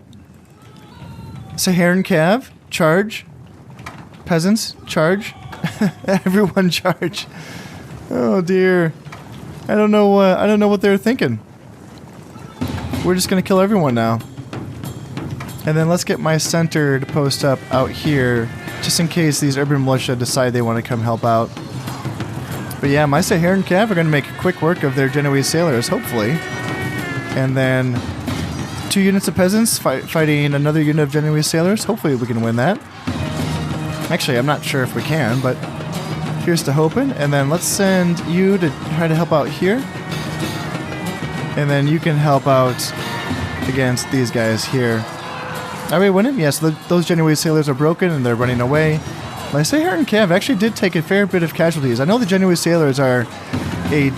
Saharan cav, charge. Peasants, charge. Everyone charge. Oh dear. I don't know what they're thinking. We're just gonna kill everyone now. And then let's get my center to post up out here, just in case these urban militia decide they want to come help out. But yeah, my Saharan cav are going to make quick work of their Genoese sailors, hopefully. And then 2 units of peasants fighting another unit of Genoese sailors. Hopefully we can win that. Actually, I'm not sure if we can, but here's to hoping. And then let's send you to try to help out here. And then you can help out against these guys here. Are we winning? Yes, those Genoese sailors are broken and they're running away. My Saharan Cav actually did take a fair bit of casualties. I know the Genoese sailors are a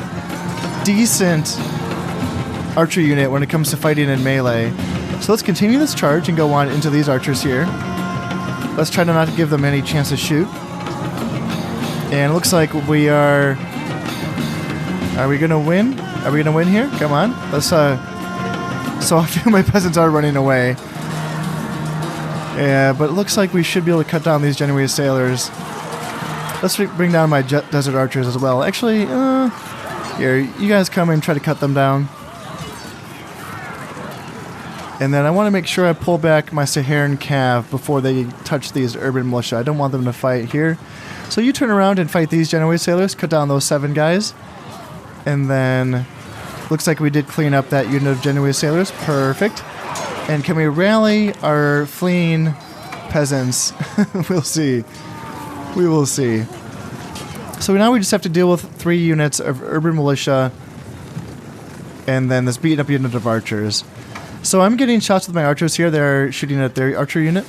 decent archer unit when it comes to fighting in melee. So let's continue this charge and go on into these archers here. Let's try to not give them any chance to shoot. And it looks like we are... Are we going to win? Are we going to win here? Come on. Let's, so a few of my peasants are running away. Yeah, but it looks like we should be able to cut down these Genoese sailors. Let's bring down my desert archers as well. Actually, here, you guys come and try to cut them down. And then I want to make sure I pull back my Saharan Cav before they touch these urban militia. I don't want them to fight here. So you turn around and fight these Genoese sailors, cut down those 7 guys. And then, looks like we did clean up that unit of Genoese sailors. Perfect. And can we rally our fleeing peasants? We'll see. We will see. So now we just have to deal with 3 units of urban militia and then this beaten up unit of archers. So I'm getting shots with my archers here. They're shooting at their archer unit.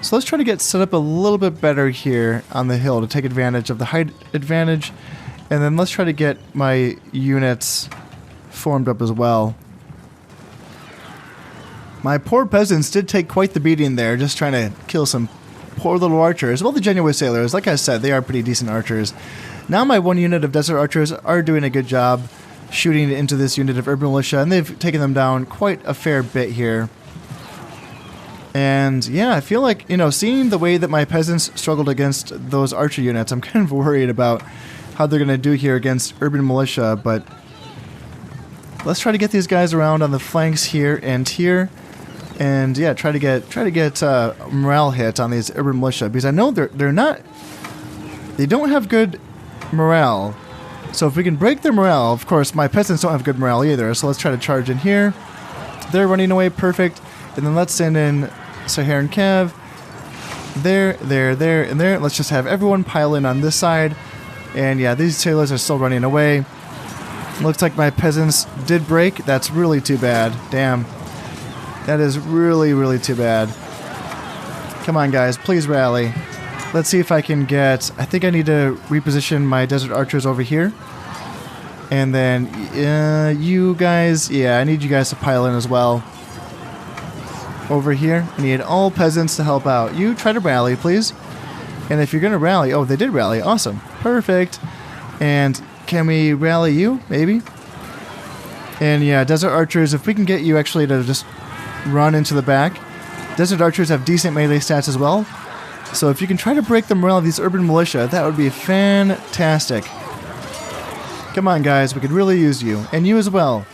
So let's try to get set up a little bit better here on the hill to take advantage of the height advantage. And then let's try to get my units formed up as well. My poor peasants did take quite the beating there, just trying to kill some poor little archers. Well, the Genoese sailors, like I said, they are pretty decent archers. Now my 1 unit of desert archers are doing a good job shooting into this unit of urban militia, and they've taken them down quite a fair bit here. And yeah, I feel like, you know, seeing the way that my peasants struggled against those archer units, I'm kind of worried about how they're going to do here against urban militia, but let's try to get these guys around on the flanks here and here. And yeah, try to get morale hit on these urban militia, because I know they don't have good morale. So if we can break their morale, of course my peasants don't have good morale either. So let's try to charge in here. They're running away, perfect. And then let's send in Saharan Cav. There, and there. Let's just have everyone pile in on this side. And yeah, these sailors are still running away. Looks like my peasants did break. That's really too bad. Damn. That is really, really too bad. Come on, guys. Please rally. Let's see if I can get... I think I need to reposition my desert archers over here. And then you guys... Yeah, I need you guys to pile in as well. Over here. I need all peasants to help out. You try to rally, please. And if you're going to rally... Oh, they did rally. Awesome. Perfect. And can we rally you? Maybe. And yeah, desert archers, if we can get you actually to just run into the back. Desert archers have decent melee stats as well. So if you can try to break the morale of these urban militia, that would be fantastic. Come on, guys. We could really use you. And you as well.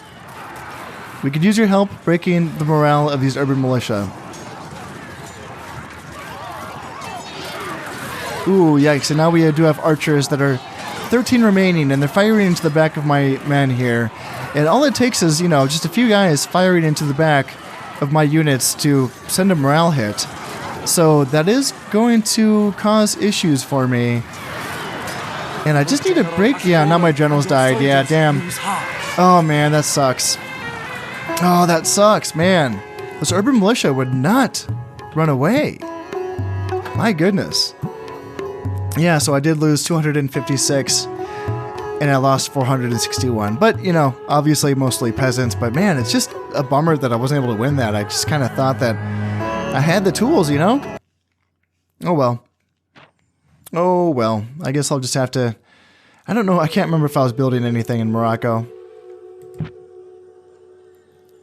We could use your help breaking the morale of these urban militia. Ooh, yikes. And now we do have archers that are 13 remaining, and they're firing into the back of my men here. And all it takes is, you know, just a few guys firing into the back of my units to send a morale hit. So that is going to cause issues for me. And I just need to break... Yeah, now my generals died. Yeah, damn. Oh, man, that sucks. Oh, that sucks, man. This urban militia would not run away. My goodness. Yeah, so I did lose 256. And I lost 461. But, you know, obviously mostly peasants. But, man, it's just a bummer that I wasn't able to win that. I just kind of thought that I had the tools, you know? Oh, well. Oh, well. I guess I'll just have to... I don't know. I can't remember if I was building anything in Morocco.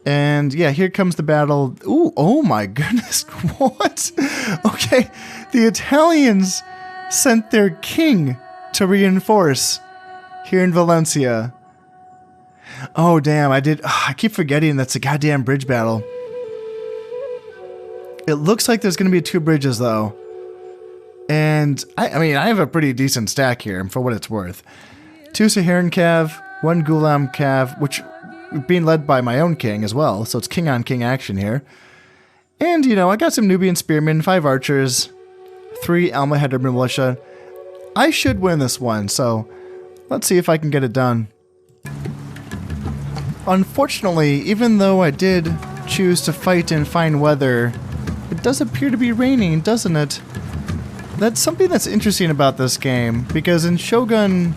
And, yeah, here comes the battle. Ooh, oh, my goodness. What? Okay. The Italians sent their king to reinforce here in Valencia. Oh, damn. I keep forgetting that's a goddamn bridge battle. It looks like there's going to be 2 bridges, though. And, I mean, I have a pretty decent stack here, for what it's worth. 2 Saharan Cav, 1 Ghulam Cav, which being led by my own king as well, so it's king on king action here. And, you know, I got some Nubian spearmen, 5 archers, 3 Almohad urban militia. I should win this one, so let's see if I can get it done. Unfortunately, even though I did choose to fight in fine weather. It does appear to be raining, doesn't it? That's something that's interesting about this game, because in Shogun,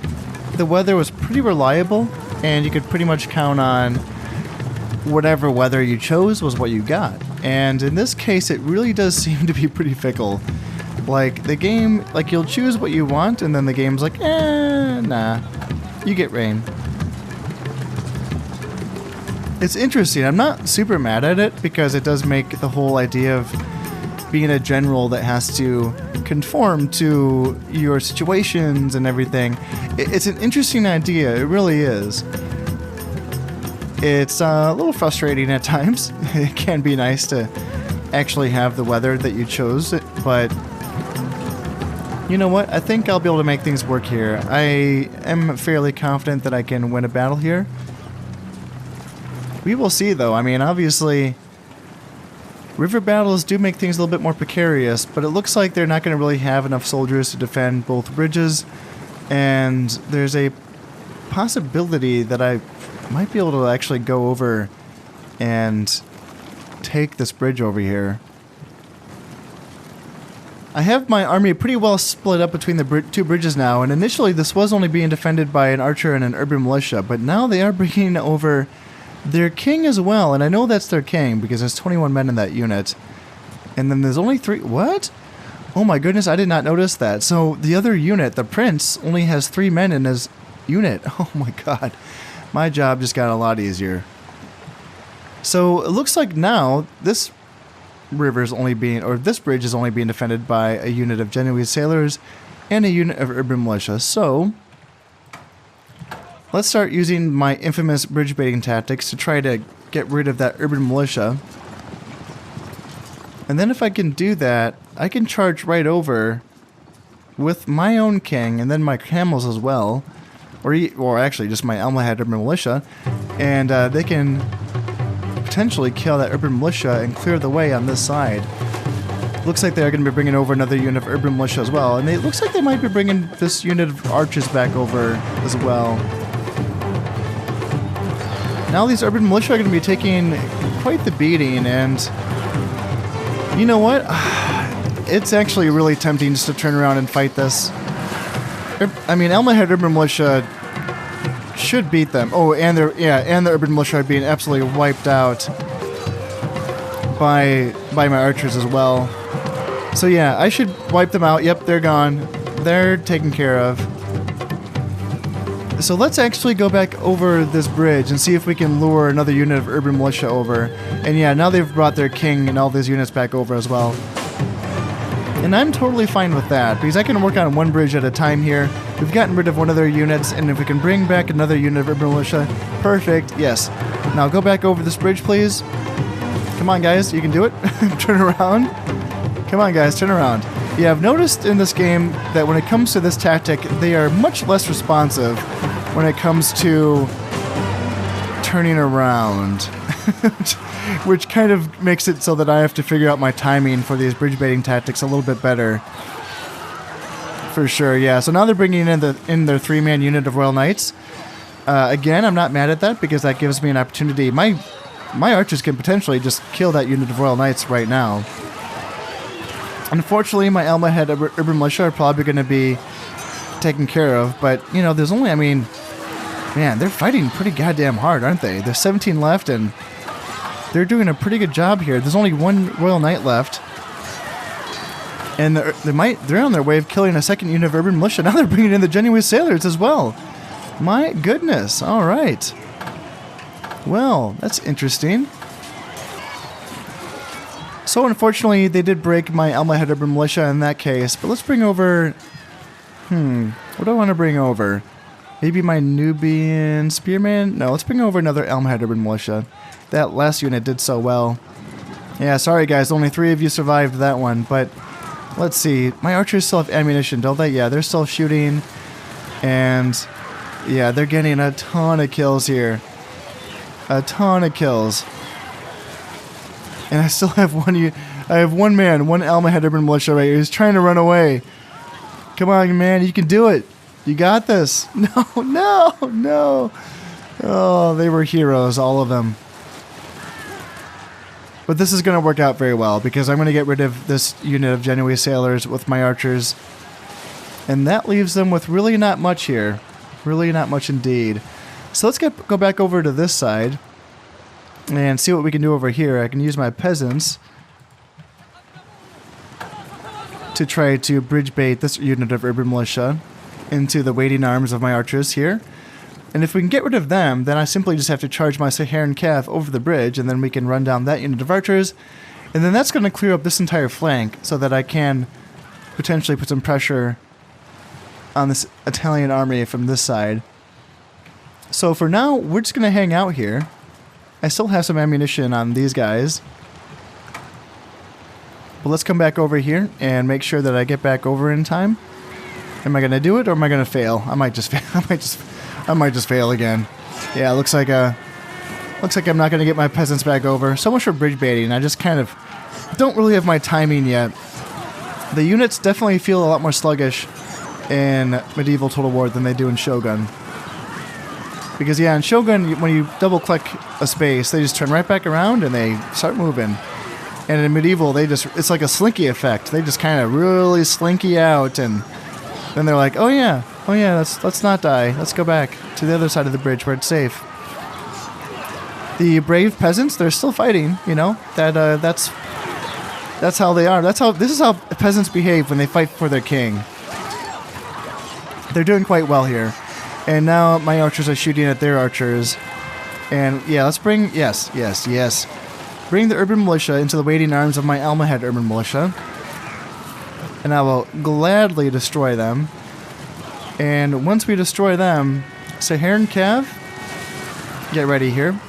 the weather was pretty reliable, and you could pretty much count on whatever weather you chose was what you got. And in this case, it really does seem to be pretty fickle. Like, the game, like, you'll choose what you want, and then the game's like, nah, you get rain. It's interesting. I'm not super mad at it, because it does make the whole idea of being a general that has to conform to your situations and everything. It's an interesting idea. It really is. It's a little frustrating at times. It can be nice to actually have the weather that you chose, but you know what? I think I'll be able to make things work here. I am fairly confident that I can win a battle here. We will see, though. I mean, obviously, river battles do make things a little bit more precarious, but it looks like they're not going to really have enough soldiers to defend both bridges, and there's a possibility that I might be able to actually go over and take this bridge over here. I have my army pretty well split up between the two bridges now, and initially this was only being defended by an archer and an urban militia, but now they are bringing over their king as well, and I know that's their king because there's 21 men in that unit. And then there's only 3... What? Oh my goodness, I did not notice that. So the other unit, the prince, only has 3 men in his unit. Oh my god. My job just got a lot easier. So it looks like now this river's only being, or this bridge is only being defended by a unit of Genoese sailors and a unit of urban militia. So let's start using my infamous bridge baiting tactics to try to get rid of that urban militia. And then if I can do that, I can charge right over with my own king and then my camels as well. Or actually just my Almohad urban militia. And they can potentially kill that urban militia and clear the way on this side. Looks like they're going to be bringing over another unit of urban militia as well. And it looks like they might be bringing this unit of archers back over as well. Now these urban militia are going to be taking quite the beating, and you know what? It's actually really tempting just to turn around and fight this. I mean, Almohad urban militia should beat them. Oh, and the urban militia are being absolutely wiped out by my archers as well. So yeah, I should wipe them out. Yep, they're gone. They're taken care of. So let's actually go back over this bridge and see if we can lure another unit of urban militia over. And yeah, now they've brought their king and all these units back over as well. And I'm totally fine with that, because I can work on one bridge at a time here. We've gotten rid of one of their units, and if we can bring back another unit of urban militia, perfect, yes. Now go back over this bridge, please. Come on, guys, you can do it. Turn around. Come on, guys, turn around. Yeah, I've noticed in this game that when it comes to this tactic, they are much less responsive when it comes to turning around. Which kind of makes it so that I have to figure out my timing for these bridge baiting tactics a little bit better. For sure, yeah. So now they're bringing in their 3-man unit of Royal Knights. Again, I'm not mad at that, because that gives me an opportunity. My archers can potentially just kill that unit of Royal Knights right now. Unfortunately, my Almohad urban militia are probably going to be taken care of, but, you know, there's only, I mean, man, they're fighting pretty goddamn hard, aren't they? There's 17 left, and they're doing a pretty good job here. There's only 1 Royal Knight left. And they're on their way of killing a second unit of urban militia. Now they're bringing in the Genoese sailors as well. My goodness. All right. Well, that's interesting. So unfortunately, they did break my Almohad urban militia in that case. But let's bring over... what do I want to bring over? Maybe my Nubian spearman? No, let's bring over another Almohad urban militia. That last unit did so well. Yeah, sorry guys, only 3 of you survived that one, but let's see. My archers still have ammunition, don't they? Yeah, they're still shooting, and yeah, they're getting a ton of kills here. A ton of kills. And I still have I have one man, one Almohad urban militia right here. He's trying to run away. Come on, man, you can do it. You got this. No, no, no. Oh, they were heroes, all of them. But this is going to work out very well because I'm going to get rid of this unit of Genoese sailors with my archers. And that leaves them with really not much here. Really not much indeed. So let's go back over to this side and see what we can do over here. I can use my peasants to try to bridge bait this unit of urban militia into the waiting arms of my archers here. And if we can get rid of them, then I simply just have to charge my Saharan Cav over the bridge, and then we can run down that unit of archers. And then that's going to clear up this entire flank so that I can potentially put some pressure on this Italian army from this side. So for now, we're just going to hang out here. I still have some ammunition on these guys. But let's come back over here and make sure that I get back over in time. Am I going to do it or am I going to fail? I might just fail. I might just fail again. Yeah, looks like I'm not going to get my peasants back over. So much for bridge baiting. I just kind of don't really have my timing yet. The units definitely feel a lot more sluggish in Medieval Total War than they do in Shogun. Because yeah, in Shogun, when you double click a space, they just turn right back around and they start moving. And in Medieval, it's like a slinky effect. They just kind of really slinky out, and then they're like, oh yeah, let's not die. Let's go back to the other side of the bridge where it's safe. The brave peasants, they're still fighting, you know. That's how they are. This is how peasants behave when they fight for their king. They're doing quite well here. And now my archers are shooting at their archers. And yeah, let's bring yes. Bring the urban militia into the waiting arms of my Almohad urban militia. And I will gladly destroy them. And once we destroy them, Saharan Cav, get ready here.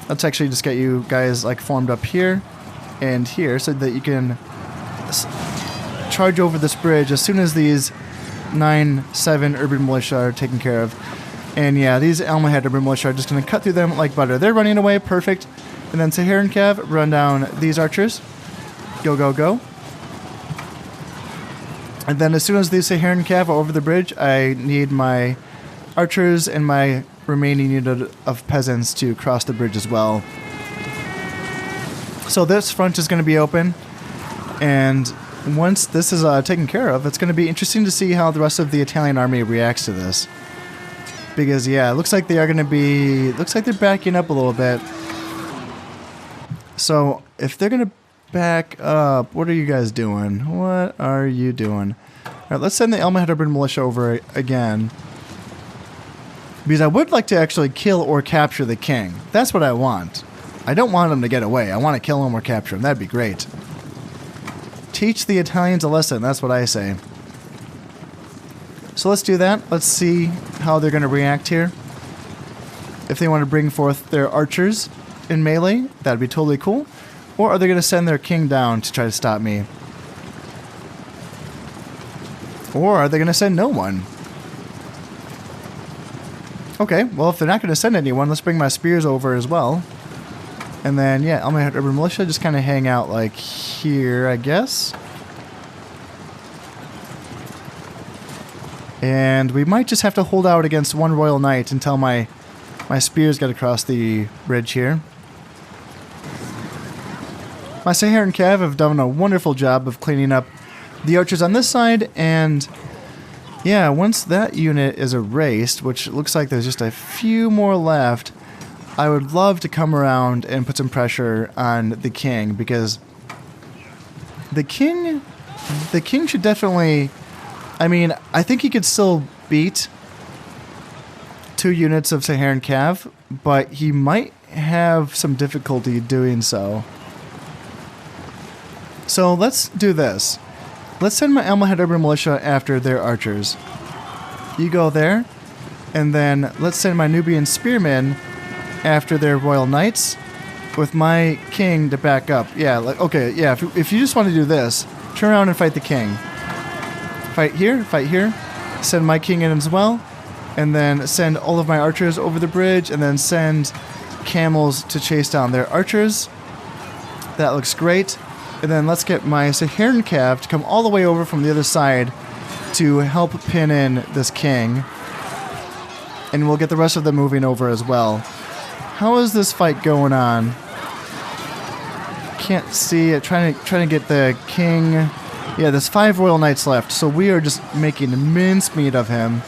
Let's actually just get you guys like formed up here and here so that you can charge over this bridge as soon as these 9-7 urban militia are taken care of. And yeah, these Almohad urban militia are just going to cut through them like butter. They're running away, perfect. And then Saharan Cav, run down these archers. Go, go, go. And then as soon as these Saharan Cav are over the bridge, I need my archers and my remaining unit of peasants to cross the bridge as well. So this front is going to be open. And once this is taken care of, it's going to be interesting to see how the rest of the Italian army reacts to this. Because, yeah, it looks like they are going to be... Looks like they're backing up a little bit. So, if they're going to back up, what are you guys doing? What are you doing? Alright, let's send the Almohad urban militia over again. Because I would like to actually kill or capture the king. That's what I want. I don't want him to get away. I want to kill him or capture him. That'd be great. Teach the Italians a lesson. That's what I say. So let's do that. Let's see how they're going to react here. If they want to bring forth their archers in melee, that'd be totally cool. Or are they going to send their king down to try to stop me? Or are they going to send no one? Okay, well, if they're not going to send anyone, let's bring my spears over as well. And then, yeah, Almohad urban militia just kind of hang out like here, I guess. And we might just have to hold out against one royal knight until my spears get across the bridge here. My Saharan Cav have done a wonderful job of cleaning up the archers on this side, and yeah, once that unit is erased, which looks like there's just a few more left, I would love to come around and put some pressure on the king, because the king should definitely... I mean, I think he could still beat 2 units of Saharan Cav, but he might have some difficulty doing so. So let's do this. Let's send my Almohad urban militia after their archers. You go there, and then let's send my Nubian spearmen after their royal knights, with my king to back up. Yeah, okay, yeah, if you just want to do this, turn around and fight the king. Fight here, send my king in as well, and then send all of my archers over the bridge, and then send camels to chase down their archers. That looks great. And then let's get my Saharan Cav to come all the way over from the other side to help pin in this king. And we'll get the rest of them moving over as well. How is this fight going on? can't see it. Trying to get the king. Yeah, there's 5 royal knights left, so we are just making mincemeat of him.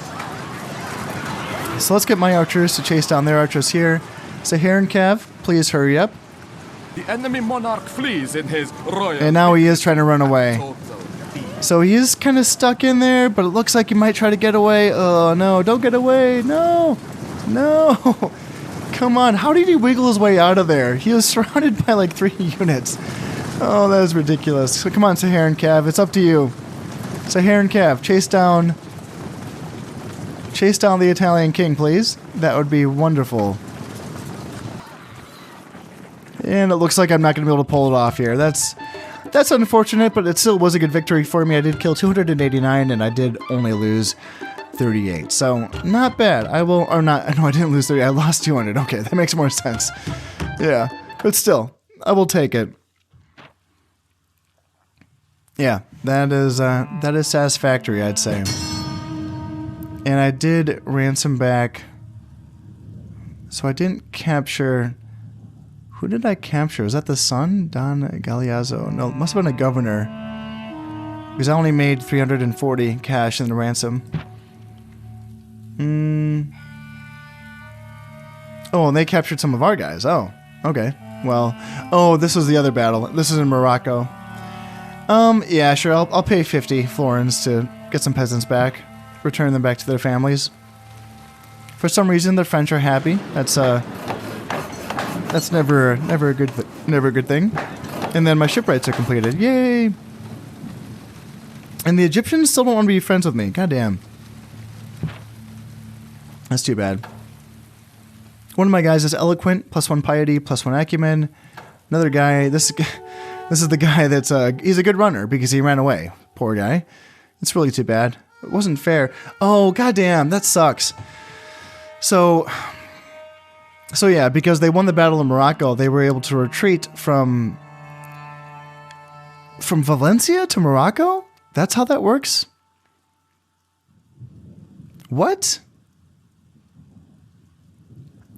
So let's get my archers to chase down their archers here. Saharan Cav, please hurry up. The enemy monarch flees in his royal... And now he is trying to run away. So he is kind of stuck in there, but it looks like he might try to get away. Oh, no, don't get away. No. No. Come on. How did he wiggle his way out of there? He was surrounded by like 3 units. Oh, that is ridiculous. So come on, Saharan Cav. It's up to you. Saharan Cav, chase down the Italian king, please. That would be wonderful. And it looks like I'm not going to be able to pull it off here. That's unfortunate, but it still was a good victory for me. I did kill 289, and I did only lose 38. So, not bad. I didn't lose 30. I lost 200. Okay, that makes more sense. Yeah, but still, I will take it. Yeah, that is satisfactory, I'd say. And I did ransom back. So I didn't capture... Who did I capture? Was that the son? Don Galeazzo? No, it must have been a governor. Because I only made 340 cash in the ransom. Oh, and they captured some of our guys. Oh, okay. Well, oh, this was the other battle. This is in Morocco. Yeah, sure. I'll pay 50 florins to get some peasants back. Return them back to their families. For some reason, the French are happy. That's never a good thing. And then my shipwrights are completed. Yay! And the Egyptians still don't want to be friends with me. Goddamn. That's too bad. One of my guys is eloquent, +1 piety, +1 acumen. Another guy, this is the guy that's he's a good runner because he ran away. Poor guy. It's really too bad. It wasn't fair. Oh, goddamn, that sucks. So yeah, because they won the Battle of Morocco, they were able to retreat from Valencia to Morocco? That's how that works? What?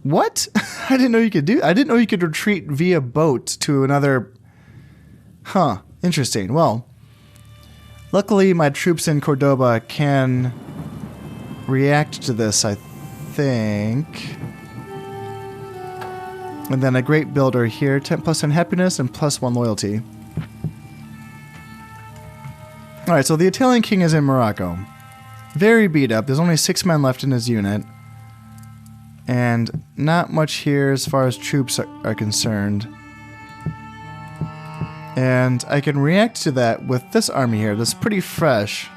What? I didn't know you could I didn't know you could retreat via boat to another... Huh. Interesting. Well, luckily my troops in Cordoba can react to this, I think... And then a great builder here, 10 +10 happiness and +1 loyalty. Alright, so the Italian king is in Morocco. Very beat up. There's only 6 men left in his unit. And not much here as far as troops are concerned. And I can react to that with this army here that's pretty fresh.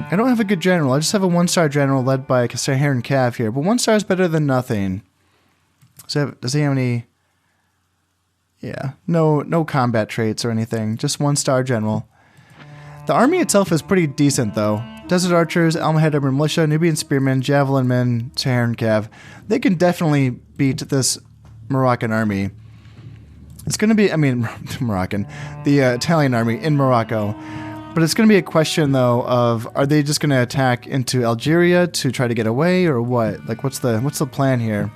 I don't have a good general. I just have a 1-star general led by Saharan Cav here. But 1 star is better than nothing. Does he have any... Yeah, no combat traits or anything. Just 1-star general. The army itself is pretty decent, though. Desert Archers, Almohad Urban Militia, Nubian Spearmen, Javelin Men, Saharan Cav. They can definitely beat this Moroccan army. It's going to be... I mean, Moroccan. The Italian army in Morocco. But it's going to be a question, though, of... Are they just going to attack into Algeria to try to get away, or what? Like, what's the plan here?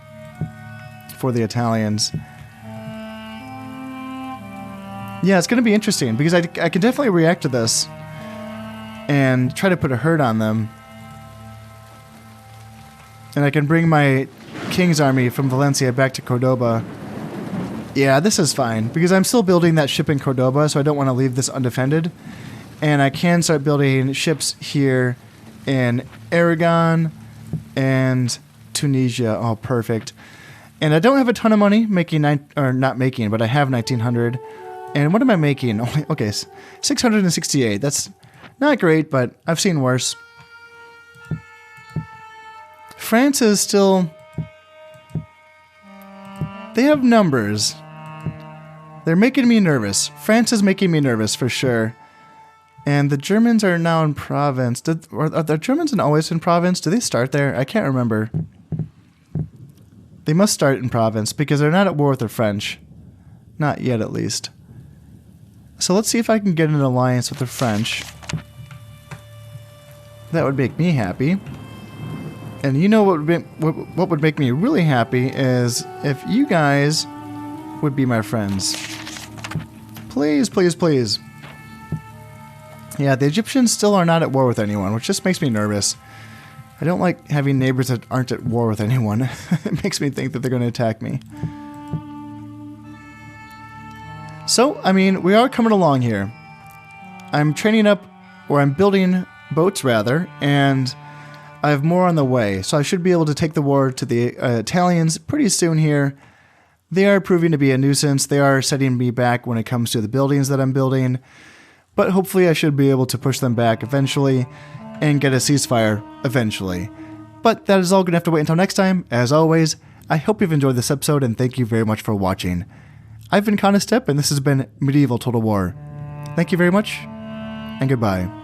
For the Italians. Yeah, it's going to be interesting because I can definitely react to this and try to put a hurt on them. And I can bring my king's army from Valencia back to Cordoba. Yeah, this is fine because I'm still building that ship in Cordoba, so I don't want to leave this undefended. And I can start building ships here in Aragon and Tunisia. Oh, perfect. And I don't have a ton of money making not making, but I have 1900. And what am I making? Okay, 668. That's not great, but I've seen worse. France is still... They have numbers. They're making me nervous. France is making me nervous for sure. And the Germans are now in province. Are the Germans always in province? Do they start there? I can't remember. They must start in province because they're not at war with the French. Not yet, at least. So let's see if I can get an alliance with the French. That would make me happy. And you know what would make me really happy is if you guys would be my friends. Please, please, please. Yeah, the Egyptians still are not at war with anyone, which just makes me nervous. I don't like having neighbors that aren't at war with anyone. It makes me think that they're going to attack me. So, I mean, we are coming along here. I'm training up, or I'm building boats rather, and I have more on the way. So I should be able to take the war to the Italians pretty soon here. They are proving to be a nuisance. They are setting me back when it comes to the buildings that I'm building. But hopefully I should be able to push them back eventually and get a ceasefire eventually. But that is all going to have to wait until next time. As always, I hope you've enjoyed this episode and thank you very much for watching. I've been Conestep and this has been Medieval Total War. Thank you very much and goodbye.